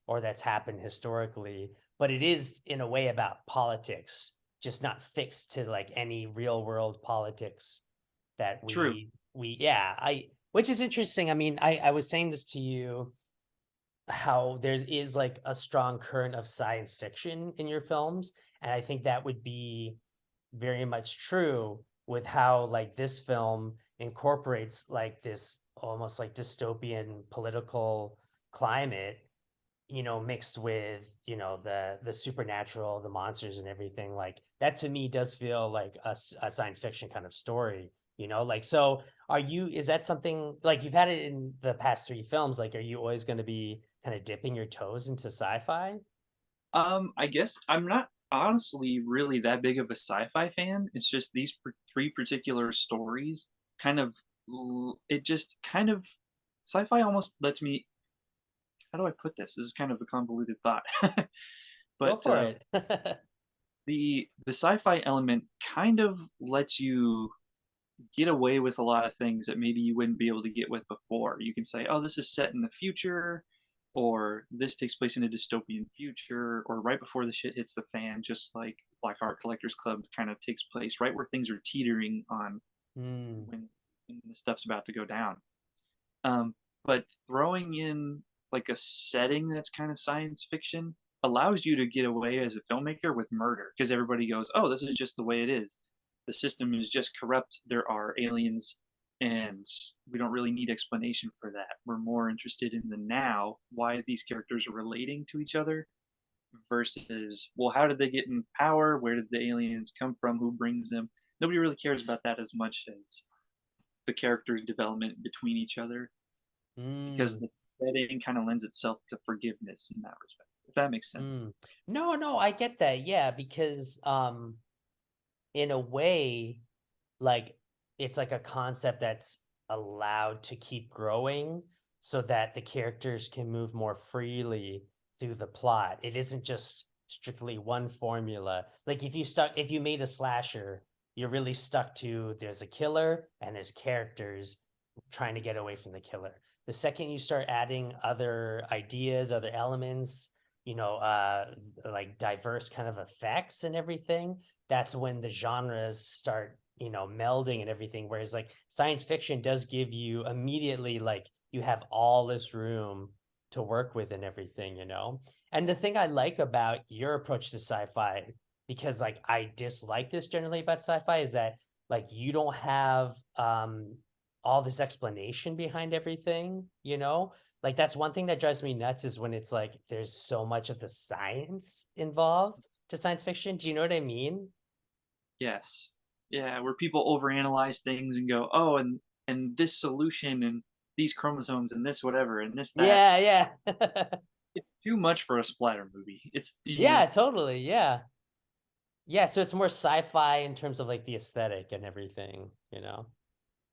or that's happened historically. But it is in a way about politics, just not fixed to like any real world politics that True. yeah, which is interesting. I mean, I was saying this to you how there is like a strong current of science fiction in your films, and I think that would be very much true with how like this film incorporates like this almost like dystopian political climate, mixed with, the supernatural, the monsters and everything. Like that to me does feel like a science fiction kind of story, like. So is that something like you've had it in the past three films? Like, are you always going to be kind of dipping your toes into sci-fi? I guess I'm not honestly really that big of a sci-fi fan. It's just these 3 particular stories kind of it just kind of sci-fi almost lets me how do I put this? This is kind of a convoluted thought. Go But, for it. the sci-fi element kind of lets you get away with a lot of things that maybe you wouldn't be able to get with before. You can say, "Oh, this is set in the future," or "This takes place in a dystopian future," or "Right before the shit hits the fan," just like Black Art Collectors Club kind of takes place right where things are teetering on Mm, when the stuff's about to go down. Um, but throwing in like a setting that's kind of science fiction allows you to get away as a filmmaker with murder because everybody goes, "Oh, this is just the way it is. The system is just corrupt. There are aliens, and we don't really need explanation for that. We're more interested in the now, why these characters are relating to each other, versus, well, how did they get in power? Where did the aliens come from? Who brings them?" Nobody really cares about that as much as the characters' development between each other because mm, the setting kind of lends itself to forgiveness in that respect, if that makes sense. mm. No, no, I get that. Yeah, because in a way, like it's like a concept that's allowed to keep growing so that the characters can move more freely through the plot. It isn't just strictly one formula. Like if you made a slasher, you're really stuck to there's a killer and there's characters trying to get away from the killer. The second you start adding other ideas, other elements, like diverse kind of effects and everything, that's when the genres start melding and everything, whereas like science fiction does give you immediately, like, you have all this room to work with and everything. And the thing I like about your approach to sci-fi, because like I dislike this generally about sci-fi, is that like you don't have all this explanation behind everything. Like that's one thing that drives me nuts, is when it's like there's so much of the science involved to science fiction. Do you know what I mean? Yes. Yeah, where people overanalyze things and go, "Oh, and this solution and these chromosomes and this whatever and this that." Yeah, yeah. It's too much for a splatter movie. It's Yeah, totally. Yeah. Yeah, so it's more sci-fi in terms of like the aesthetic and everything.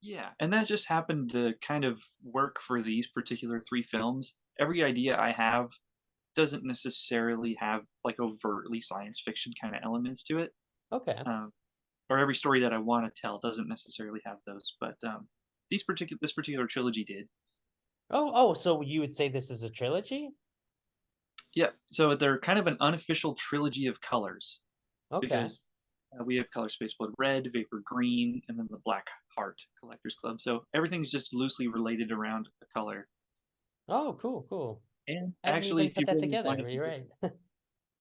yeah, and that just happened to kind of work for these particular 3 films. Every idea I have doesn't necessarily have, like, overtly science fiction kinda elements to it, Okay. um, or every story that I wanna tell doesn't necessarily have those, but, this particular trilogy did. Oh, so you would say this is a trilogy? Yeah, so they're kind of an unofficial trilogy of colors Okay. because, we have Color Space Blood Red, Vapor Green, and then the Black Heart Collectors Club, so everything's just loosely related around a color, Oh, cool, cool. and I didn't actually, even if put you that really together. wanted to You're get right.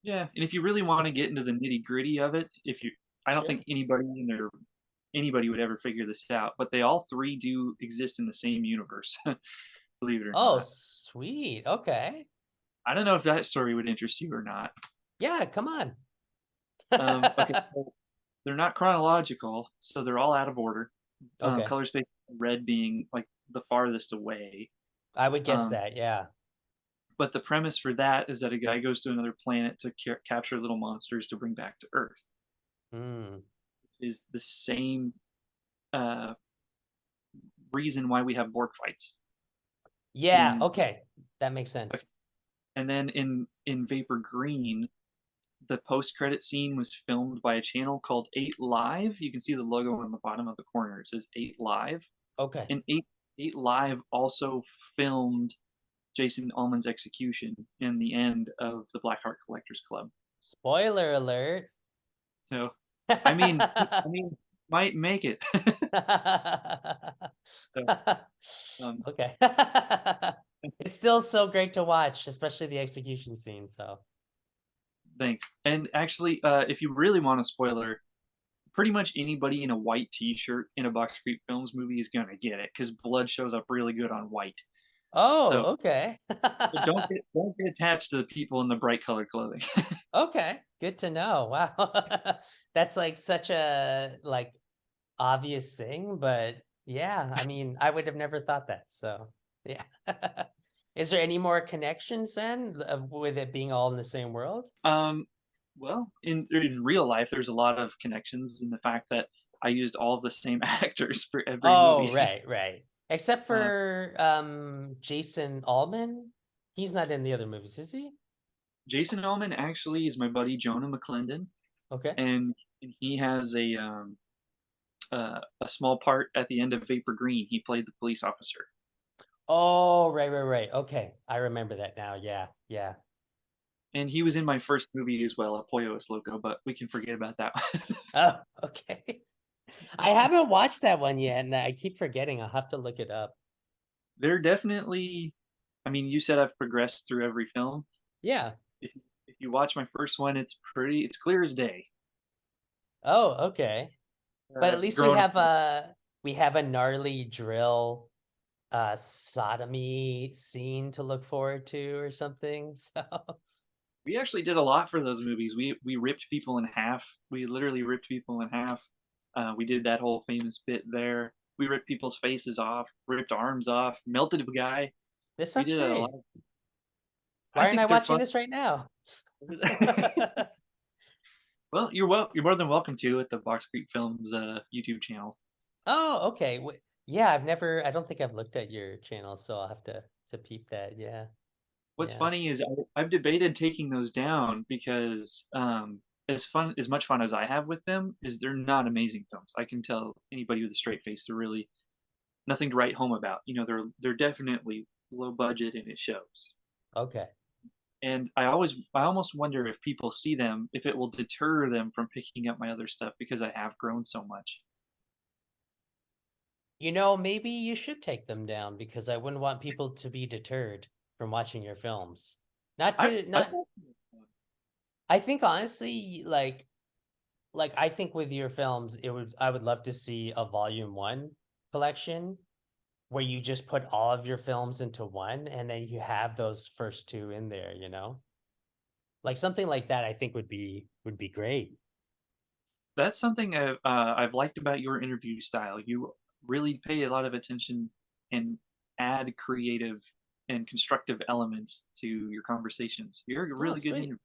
yeah, and if you really wanna get into the nitty-gritty of it, if you I don't Sure. think anybody would ever figure this out, but they all 3 do exist in the same universe, believe it or Oh, not. sweet. Okay. I don't know if that story would interest you or not. Yeah, come on. Okay, so they're not chronological, so they're all out of order. Okay. Color Space Red being, like, the farthest away. I would guess Um, that, yeah. but the premise for that is that a guy goes to another planet to capture little monsters to bring back to Earth. Mm. Is the same, uh, reason why we have Borg fights. Yeah, In okay. That makes okay, sense. and then in Vapor Green, the post-credit scene was filmed by a channel called 8 Live. You can see the logo on the bottom of the corner. It says 8 Live, Okay. and 8 Live also filmed Jason Allman's execution in the end of the Blackheart Collectors Club. Spoiler alert. So, I mean, might make it. So, um, Okay. It's still so great to watch, especially the execution scene, so. thanks. And actually, if you really want a spoiler, pretty much anybody in a white T-shirt in a Box Creek Films movie is gonna get it because blood shows up really good on white. So, Oh, okay. don't get attached to the people in the bright colored clothing. Okay, good to know. Wow. That's, like, such a, like, obvious thing, but yeah, I mean, I would have never thought that, so, yeah. Is there any more connections then, with it being all in the same world? um, well, in real life, there's a lot of connections in the fact that I used all of the same actors for every Oh, movie. right, right. Except Uh, for, Jason Allman? He's not in the other movies, is he? Jason Allman actually is my buddy Jonah McClendon, Okay. and he has a small part at the end of Vapor Green. He played the police officer, Oh, right, right, right. Okay, I remember that now. Yeah, yeah. and he was in my first movie as well, Apoyo es Loco, but we can forget about that one. Oh, okay. I haven't watched that one yet, and I keep forgetting. I'll have to look it up. They're definitely I mean, you said I've progressed through every film. Yeah. If you watch my first one, it's clear as day. Oh, okay. But at least Growing up, we have a gnarly drill sodomy scene to look forward to or something. So, we actually did a lot for those movies. We ripped people in half. We literally ripped people in half. We did that whole famous bit there. We ripped people's faces off, ripped arms off, melted a guy. this We sounds did a lot. great. I Why aren't I think they're watching fun. this right now? Well, you're more than welcome to at the Box Creek Films YouTube channel. Oh, okay. Yeah, I don't think I've looked at your channel, so I'll have to peep that. Yeah. What's Yeah. funny is I've debated taking those down because as much fun as I have with them, is they're not amazing films. I can tell anybody with a straight face they're really nothing to write home about. They're definitely low budget and it shows. Okay. And I almost wonder if people see them, if it will deter them from picking up my other stuff because I have grown so much. Maybe you should take them down because I wouldn't want people to be deterred from watching your films. Not I to I not I think honestly, I think with your films, I would love to see a volume one collection where you just put all of your films into one and then you have those first two in there, you know? Like something like that I think would be great. That's something I've liked about your interview style. You really pay a lot of attention and add creative and constructive elements to your conversations. You're a Oh, really good sweet. interviewer.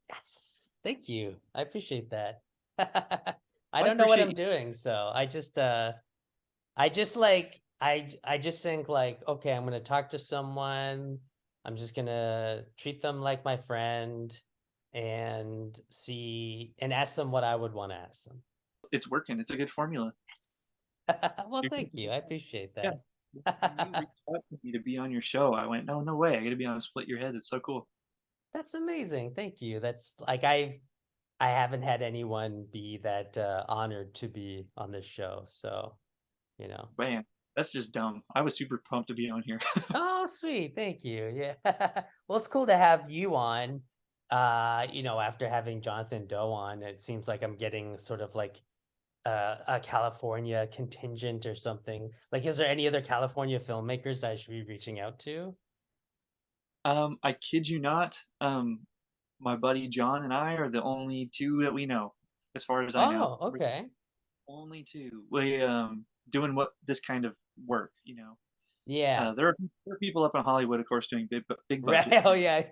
Yes. Thank you. I appreciate that. I I don't know what appreciate I'm you. doing, so I just think like, okay, I'm gonna talk to someone. I'm just gonna treat them like my friend and see and ask them what I would want to ask them. It's working. It's a good formula. Yes. Well, You're thank doing a you. good I job. appreciate Yeah. that. When you reached out to me to be on your show, I went, no, no way. I got to be on Split Your Head. It's so cool. That's amazing. Thank you. That's like I haven't had anyone be that honored to be on this show, so you know. Man, that's just dumb. I was super pumped to be on here. Oh, sweet. Thank you. Yeah. Well, it's cool to have you on. After having Jonathan Doe on, it seems like I'm getting sort of like a California contingent or something. Like, is there any other California filmmakers I should be reaching out to? I kid you not. My buddy John and I are the only two that we know, as far as I know. Oh, We're okay. only two. We doing what this kind of work, Yeah. there are people up in Hollywood, of course, doing big budget Right. Oh, things. yeah.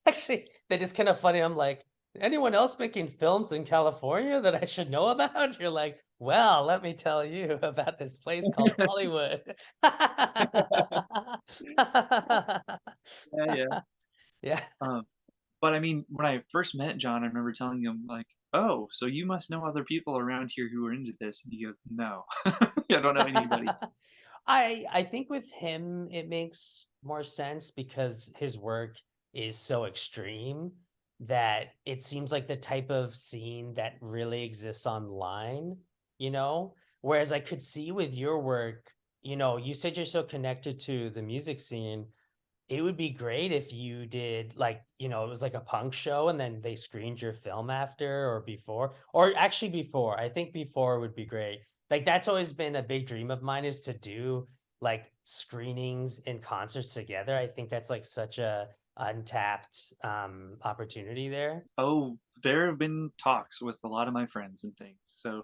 Actually, that is kind of funny. I'm like, anyone else making films in California that I should know about? You're like, well, let me tell you about this place called Hollywood. Yeah, yeah. Yeah. Um, but I mean, when I first met John, I remember telling him like, "Oh, so you must know other people around here who are into this," and he goes, "No, I don't know anybody." I think with him it makes more sense because his work is so extreme that it seems like the type of scene that really exists online, you know? Whereas I could see with your work, you said you're so connected to the music scene. It would be great if you did like, it was like a punk show and then they screened your film after or before, or actually before. I think before would be great. Like that's always been a big dream of mine is to do like screenings and concerts together. I think that's like such a untapped opportunity there. Oh, there have been talks with a lot of my friends and things. So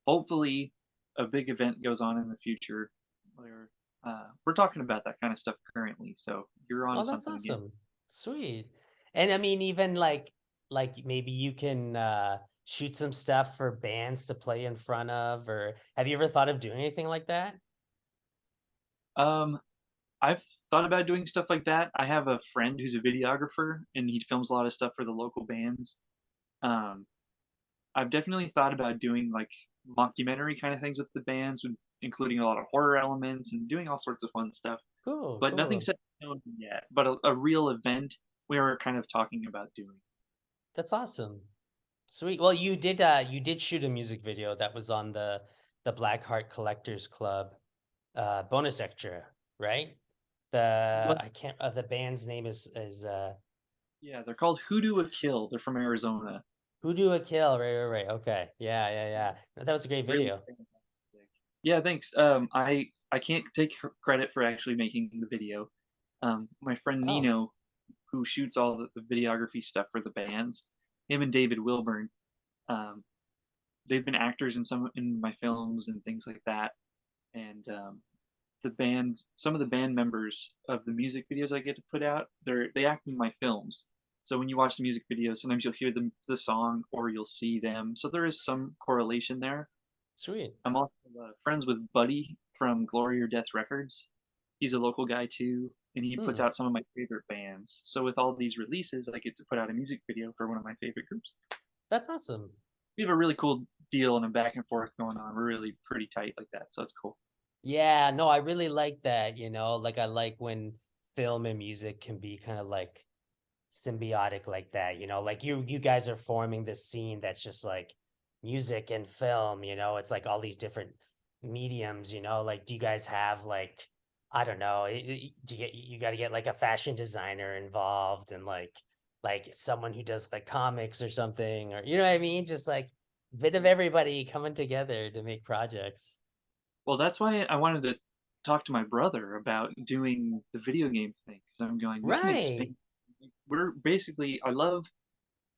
hopefully a big event goes on in the future where we're talking about that kind of stuff currently. So you're on Oh, to that's something again. awesome. Sweet. And I mean, even like maybe you can shoot some stuff for bands to play in front of, or have you ever thought of doing anything like that? Um, I've thought about doing stuff like that. I have a friend who's a videographer and he films a lot of stuff for the local bands. Um, I've definitely thought about doing like mockumentary kind of things with the bands, with including a lot of horror elements and doing all sorts of fun stuff. Cool, But nothing cool. set in stone yet. But a real event we were kind of talking about doing. That's awesome. Sweet. Well, you did shoot a music video that was on the Blackheart Collectors Club bonus extra, right? What? I can't the band's name is Yeah, they're called Hoodoo a Kill. They're from Arizona. Who Do a Kill, right, right, right. Okay. Yeah, yeah, yeah. That was a great Really video. fantastic. Yeah, thanks. I can't take credit for actually making the video. My friend Oh, Nino, who shoots all the videography stuff for the bands, him and David Wilburn, um, they've been actors in my films and things like that. And some of the band members of the music videos I get to put out, they act in my films. So when you watch the music videos, sometimes you'll hear the song or you'll see them. So there is some correlation there. sweet. I'm also friends with Buddy from Glory or Death Records. He's a local guy too, and he puts Hmm. out some of my favorite bands. So with all these releases, I get to put out a music video for one of my favorite groups. That's awesome. We have a really cool deal and a back and forth going on. We're really pretty tight like that, so that's cool. Yeah, no, I really like that, like I like when film and music can be kind of like symbiotic like that, like you guys are forming this scene that's just like music and film, it's like all these different mediums, like do you guys have like, I don't know, do you got to get like a fashion designer involved and like someone who does like comics or something, or you know what I mean? Just like a bit of everybody coming together to make projects. Well, that's why I wanted to talk to my brother about doing the video game thing because I'm going, we can Right. expand. We're basically, I love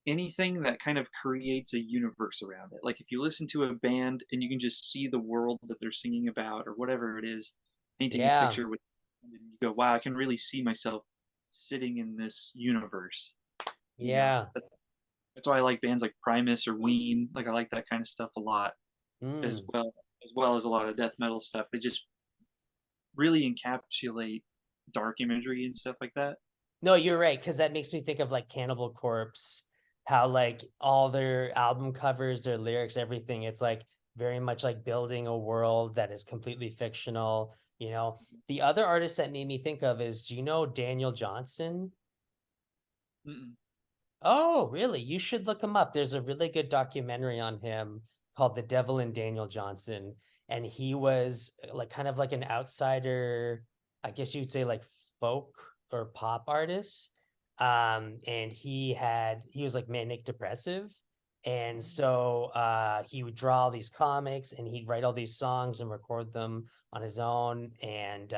anything that kind of creates a universe around it. Like if you listen to a band and you can just see the world that they're singing about or whatever it is, painting a Yeah. picture with, and you go, wow, I can really see myself sitting in this universe. You know, Yeah. that's why I like bands like Primus or Ween. Like I like that kind of stuff a lot, as Mm. well as well as a lot of death metal stuff. They just really encapsulate dark imagery and stuff like that. No, you're right, because that makes me think of like Cannibal Corpse, how like all their album covers, their lyrics, everything, it's like very much like building a world that is completely fictional. The other artist that made me think of is, do you know Daniel Johnston? Mm-mm. Oh, really? You should look him up. There's a really good documentary on him called The Devil and Daniel Johnson. And he was like kind of like an outsider, I guess you'd say like folk or pop artist. And he was like manic depressive. And so he would draw all these comics and he'd write all these songs and record them on his own. And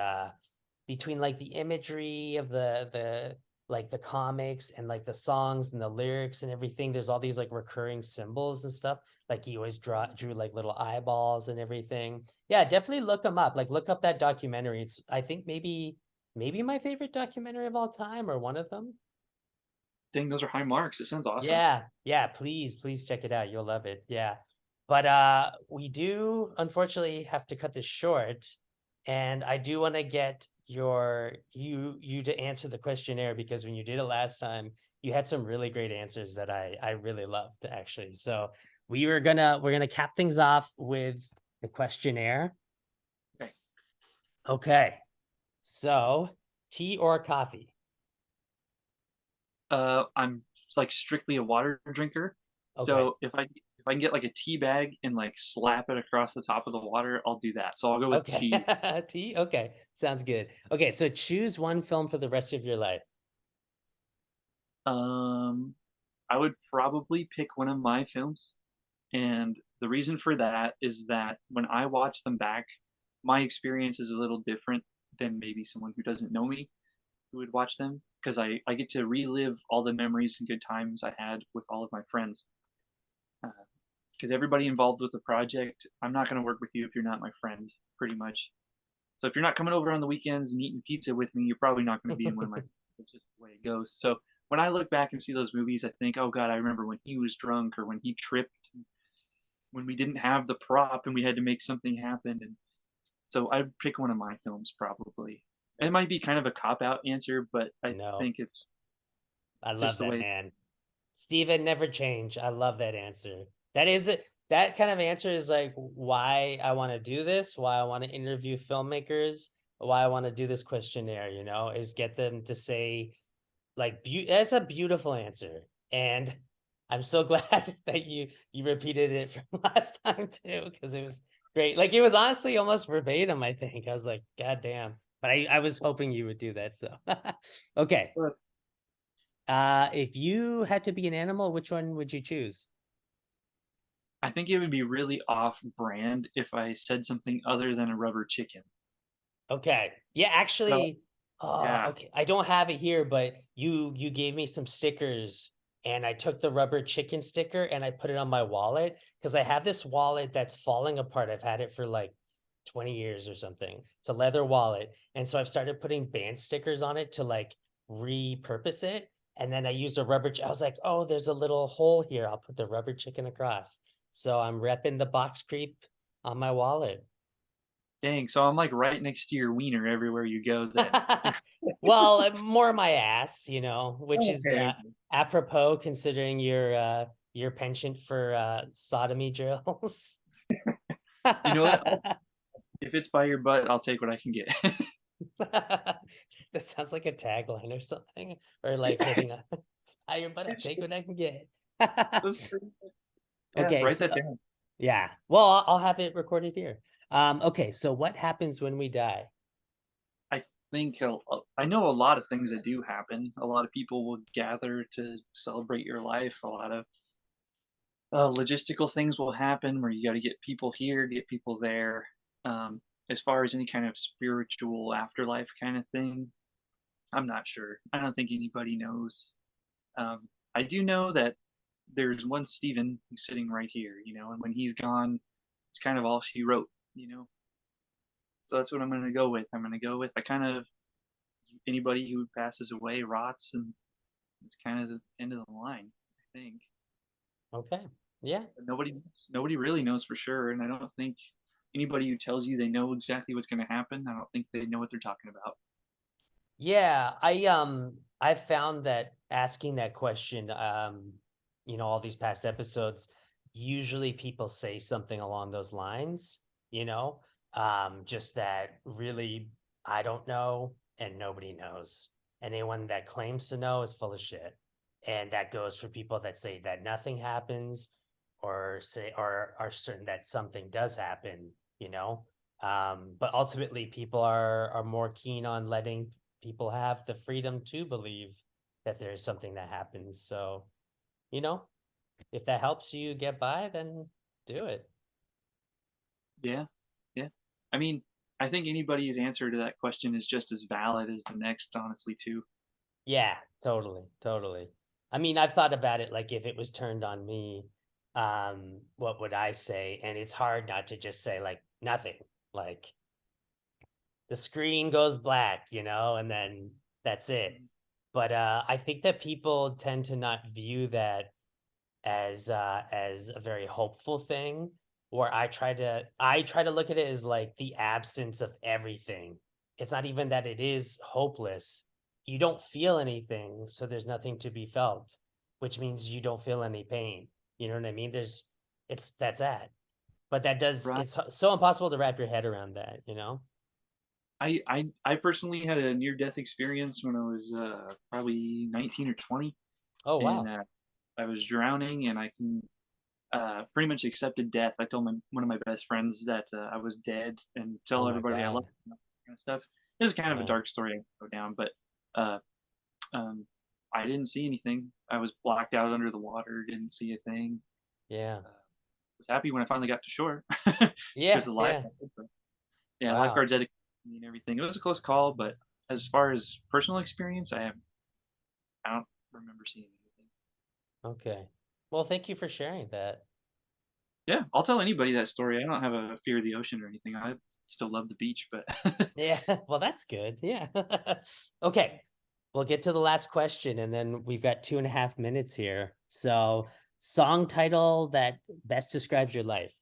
between like the imagery of the like the comics and like the songs and the lyrics and everything, there's all these like recurring symbols and stuff. Like he always drew like little eyeballs and everything. Yeah, definitely look him up. Like look up that documentary. It's, I think, maybe my favorite documentary of all time, or one of them. Dang, those are high marks. It sounds awesome. Yeah, yeah, please check it out. You'll love it. Yeah. But we do unfortunately have to cut this short, and I do want to get you to answer the questionnaire, because when you did it last time, you had some really great answers that I really loved actually. So we're gonna cap things off with the questionnaire. Okay. Okay. So, tea or coffee? I'm like strictly a water drinker. Okay. So if I can get like a tea bag and like slap it across the top of the water, I'll do that. So I'll go with Okay. tea. Tea? Okay. Sounds good. Okay, so choose one film for the rest of your life. Um, I would probably pick one of my films, and the reason for that is that when I watch them back, my experience is a little different than maybe someone who doesn't know me who would watch them because I get to relive all the memories and good times I had with all of my friends. Because everybody involved with the project, I'm not going to work with you if you're not my friend, pretty much. So if you're not coming over on the weekends and eating pizza with me, you're probably not going to be in one of my. It's just the way it goes. So when I look back and see those movies, I think, oh God, I remember when he was drunk or when he tripped, when we didn't have the prop and we had to make something happen. And so I'd pick one of my films probably. It might be kind of a cop out answer, but I No, think it's I love just the that, way. man. Steven, never change. I love that answer. That is it. That kind of answer is like why I want to do this, why I want to interview filmmakers, why I want to do this questionnaire, is get them to say like that's a beautiful answer. And I'm so glad that you repeated it from last time too, because it was great. Like it was honestly almost verbatim, I think. I was like, God damn. But I was hoping you would do that. So okay. If you had to be an animal, which one would you choose? I think it would be really off brand if I said something other than a rubber chicken. Okay. Yeah, So actually, yeah, okay. I don't have it here, but you gave me some stickers and I took the rubber chicken sticker and I put it on my wallet because I have this wallet that's falling apart. I've had it for like 20 years or something. It's a leather wallet. And so I've started putting band stickers on it to like repurpose it. And then I used a I was like, oh, there's a little hole here. I'll put the rubber chicken across. So I'm repping the box creep on my wallet. dang. So I'm like right next to your wiener everywhere you go then. Well, more my ass, which is Okay. apropos considering your penchant for sodomy drills. You know what? If it's by your butt, I'll take what I can get. That sounds like a tagline or something, or like hitting a fire, but I'll take what I can get. That's pretty, yeah, Okay, write so that down. yeah, well, I'll have it recorded here. Okay, so what happens when we die? I think I know a lot of things that do happen. A lot of people will gather to celebrate your life. A lot of logistical things will happen where you got to get people here, get people there. Um, as far as any kind of spiritual afterlife kind of thing, I'm not sure. I don't think anybody knows. I do know that there's one Steven who's sitting right here, and when he's gone, it's kind of all she wrote. So that's what I'm going to go with. I'm going to go with I kind of anybody who passes away rots, and it's kind of the end of the line, I think. Okay. Yeah. But nobody really knows for sure, and I don't think anybody who tells you they know exactly what's going to happen, I don't think they know what they're talking about. Yeah, I've found that asking that question, all these past episodes, usually people say something along those lines, you know, just that really I don't know and nobody knows. Anyone that claims to know is full of shit. And that goes for people that say that nothing happens or say or are certain that something does happen, you know. But ultimately people are more keen on letting people have the freedom to believe that there is something that happens. So, you know, if that helps you get by, then do it. Yeah, yeah. I mean, I think anybody's answer to that question is just as valid as the next, honestly, too. Yeah, totally, totally. I mean, I've thought about it like if it was turned on me, what would I say? And it's hard not to just say like nothing. Like the screen goes black, and then that's it. Mhm. But I think that people tend to not view that as a very hopeful thing, where I try to look at it as like the absence of everything. It's not even that it is hopeless. You don't feel anything, so there's nothing to be felt, which means you don't feel any pain. You know what I mean? That's that. But Right. it's so impossible to wrap your head around that? I personally had a near death experience when I was probably 19 or 20, Oh, and wow. I was drowning, and I can pretty much accepted death. I told one of my best friends that I was dead, and Oh tell my everybody I love God. them, that kind of stuff. It was kind of a Yeah. dark story I can go down, but uh, um, I didn't see anything. I was blacked out under the water, didn't see a thing. Yeah. Was happy when I finally got to shore because Yeah. the life. Yeah. Yeah, Wow. lifeguards etiquette and everything. It was a close call, but as far as personal experience, I don't remember seeing anything. Okay. Well, thank you for sharing that. Yeah, I'll tell anybody that story. I don't have a fear of the ocean or anything. I still love the beach, but Yeah, well, that's good. Yeah. Okay, we'll get to the last question, and then we've got 2.5 minutes here. So, song title that best describes your life.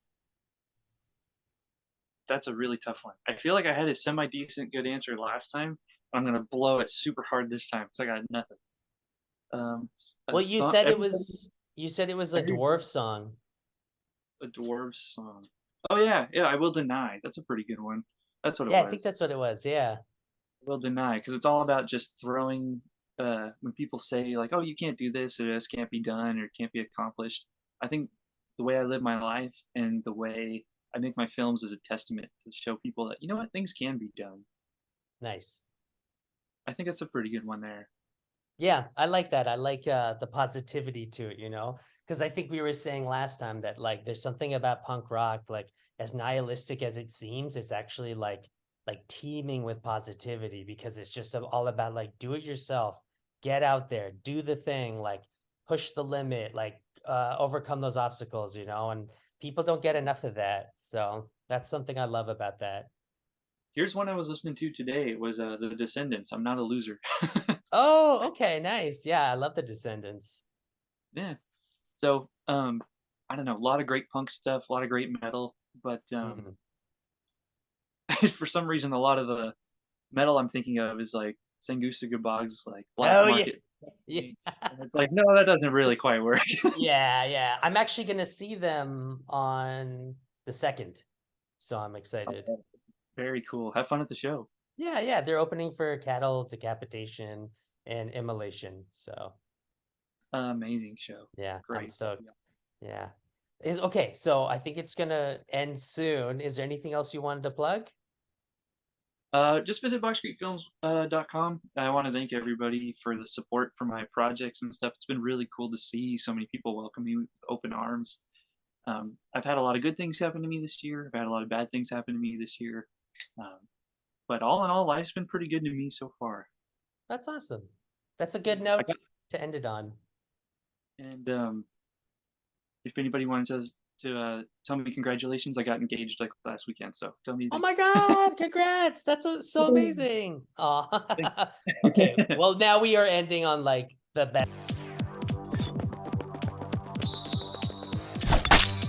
that's a really tough one. I feel like I had a semi decent good answer last time. I'm gonna blow it super hard this time because I got nothing. A Well, song. Everybody, you said it was a every dwarf song. a dwarves song. Oh yeah, yeah. I will deny. That's a pretty good one. That's what it Yeah, I think was. that's what it was. Yeah. Will deny because it's all about just throwing when people say like, oh, you can't do this or this can't be done or can't be accomplished. I think the way I live my life and the way I make my films is a testament to show people that what, things can be done. Nice. I think that's a pretty good one there. Yeah, I like that. I like the positivity to it, because I think we were saying last time that like there's something about punk rock, like as nihilistic as it seems, it's actually like teeming with positivity because it's just all about like do it yourself, get out there, do the thing, like push the limit, like overcome those obstacles, and people don't get enough of that. So that's something I love about that. Here's one I was listening to today. It was the Descendants. I'm not a loser. Oh, okay, nice. Yeah, I love the Descendants. Yeah. So I don't know, a lot of great punk stuff, a lot of great metal, but Mhm. for some reason, a lot of the metal I'm thinking of is like Sangusuga Bog's like Black Oh yeah. Market, Yeah. and it's like, no, that doesn't really quite work. Yeah, yeah. I'm actually gonna see them on the 2nd, so I'm excited. Oh, very cool. Have fun at the show. Yeah, yeah, they're opening for cattle decapitation and immolation, so Amazing show. yeah, I'm Great. stoked. Yeah. Is okay. So I think it's gonna end soon. Is there anything else you wanted to plug? Just visit boxcreekfilms.com. I want to thank everybody for the support for my projects and stuff. It's been really cool to see so many people welcome me with open arms. I've had a lot of good things happen to me this year. I've had a lot of bad things happen to me this year. Um, but all in all, life's been pretty good to me so far. That's awesome. That's a good Yeah, note to end it on. and if anybody wanted to tell me congratulations, I got engaged like last weekend. So tell me. Oh my God, congrats. That's so amazing. Thank Oh, okay. Well, now we are ending on like the best.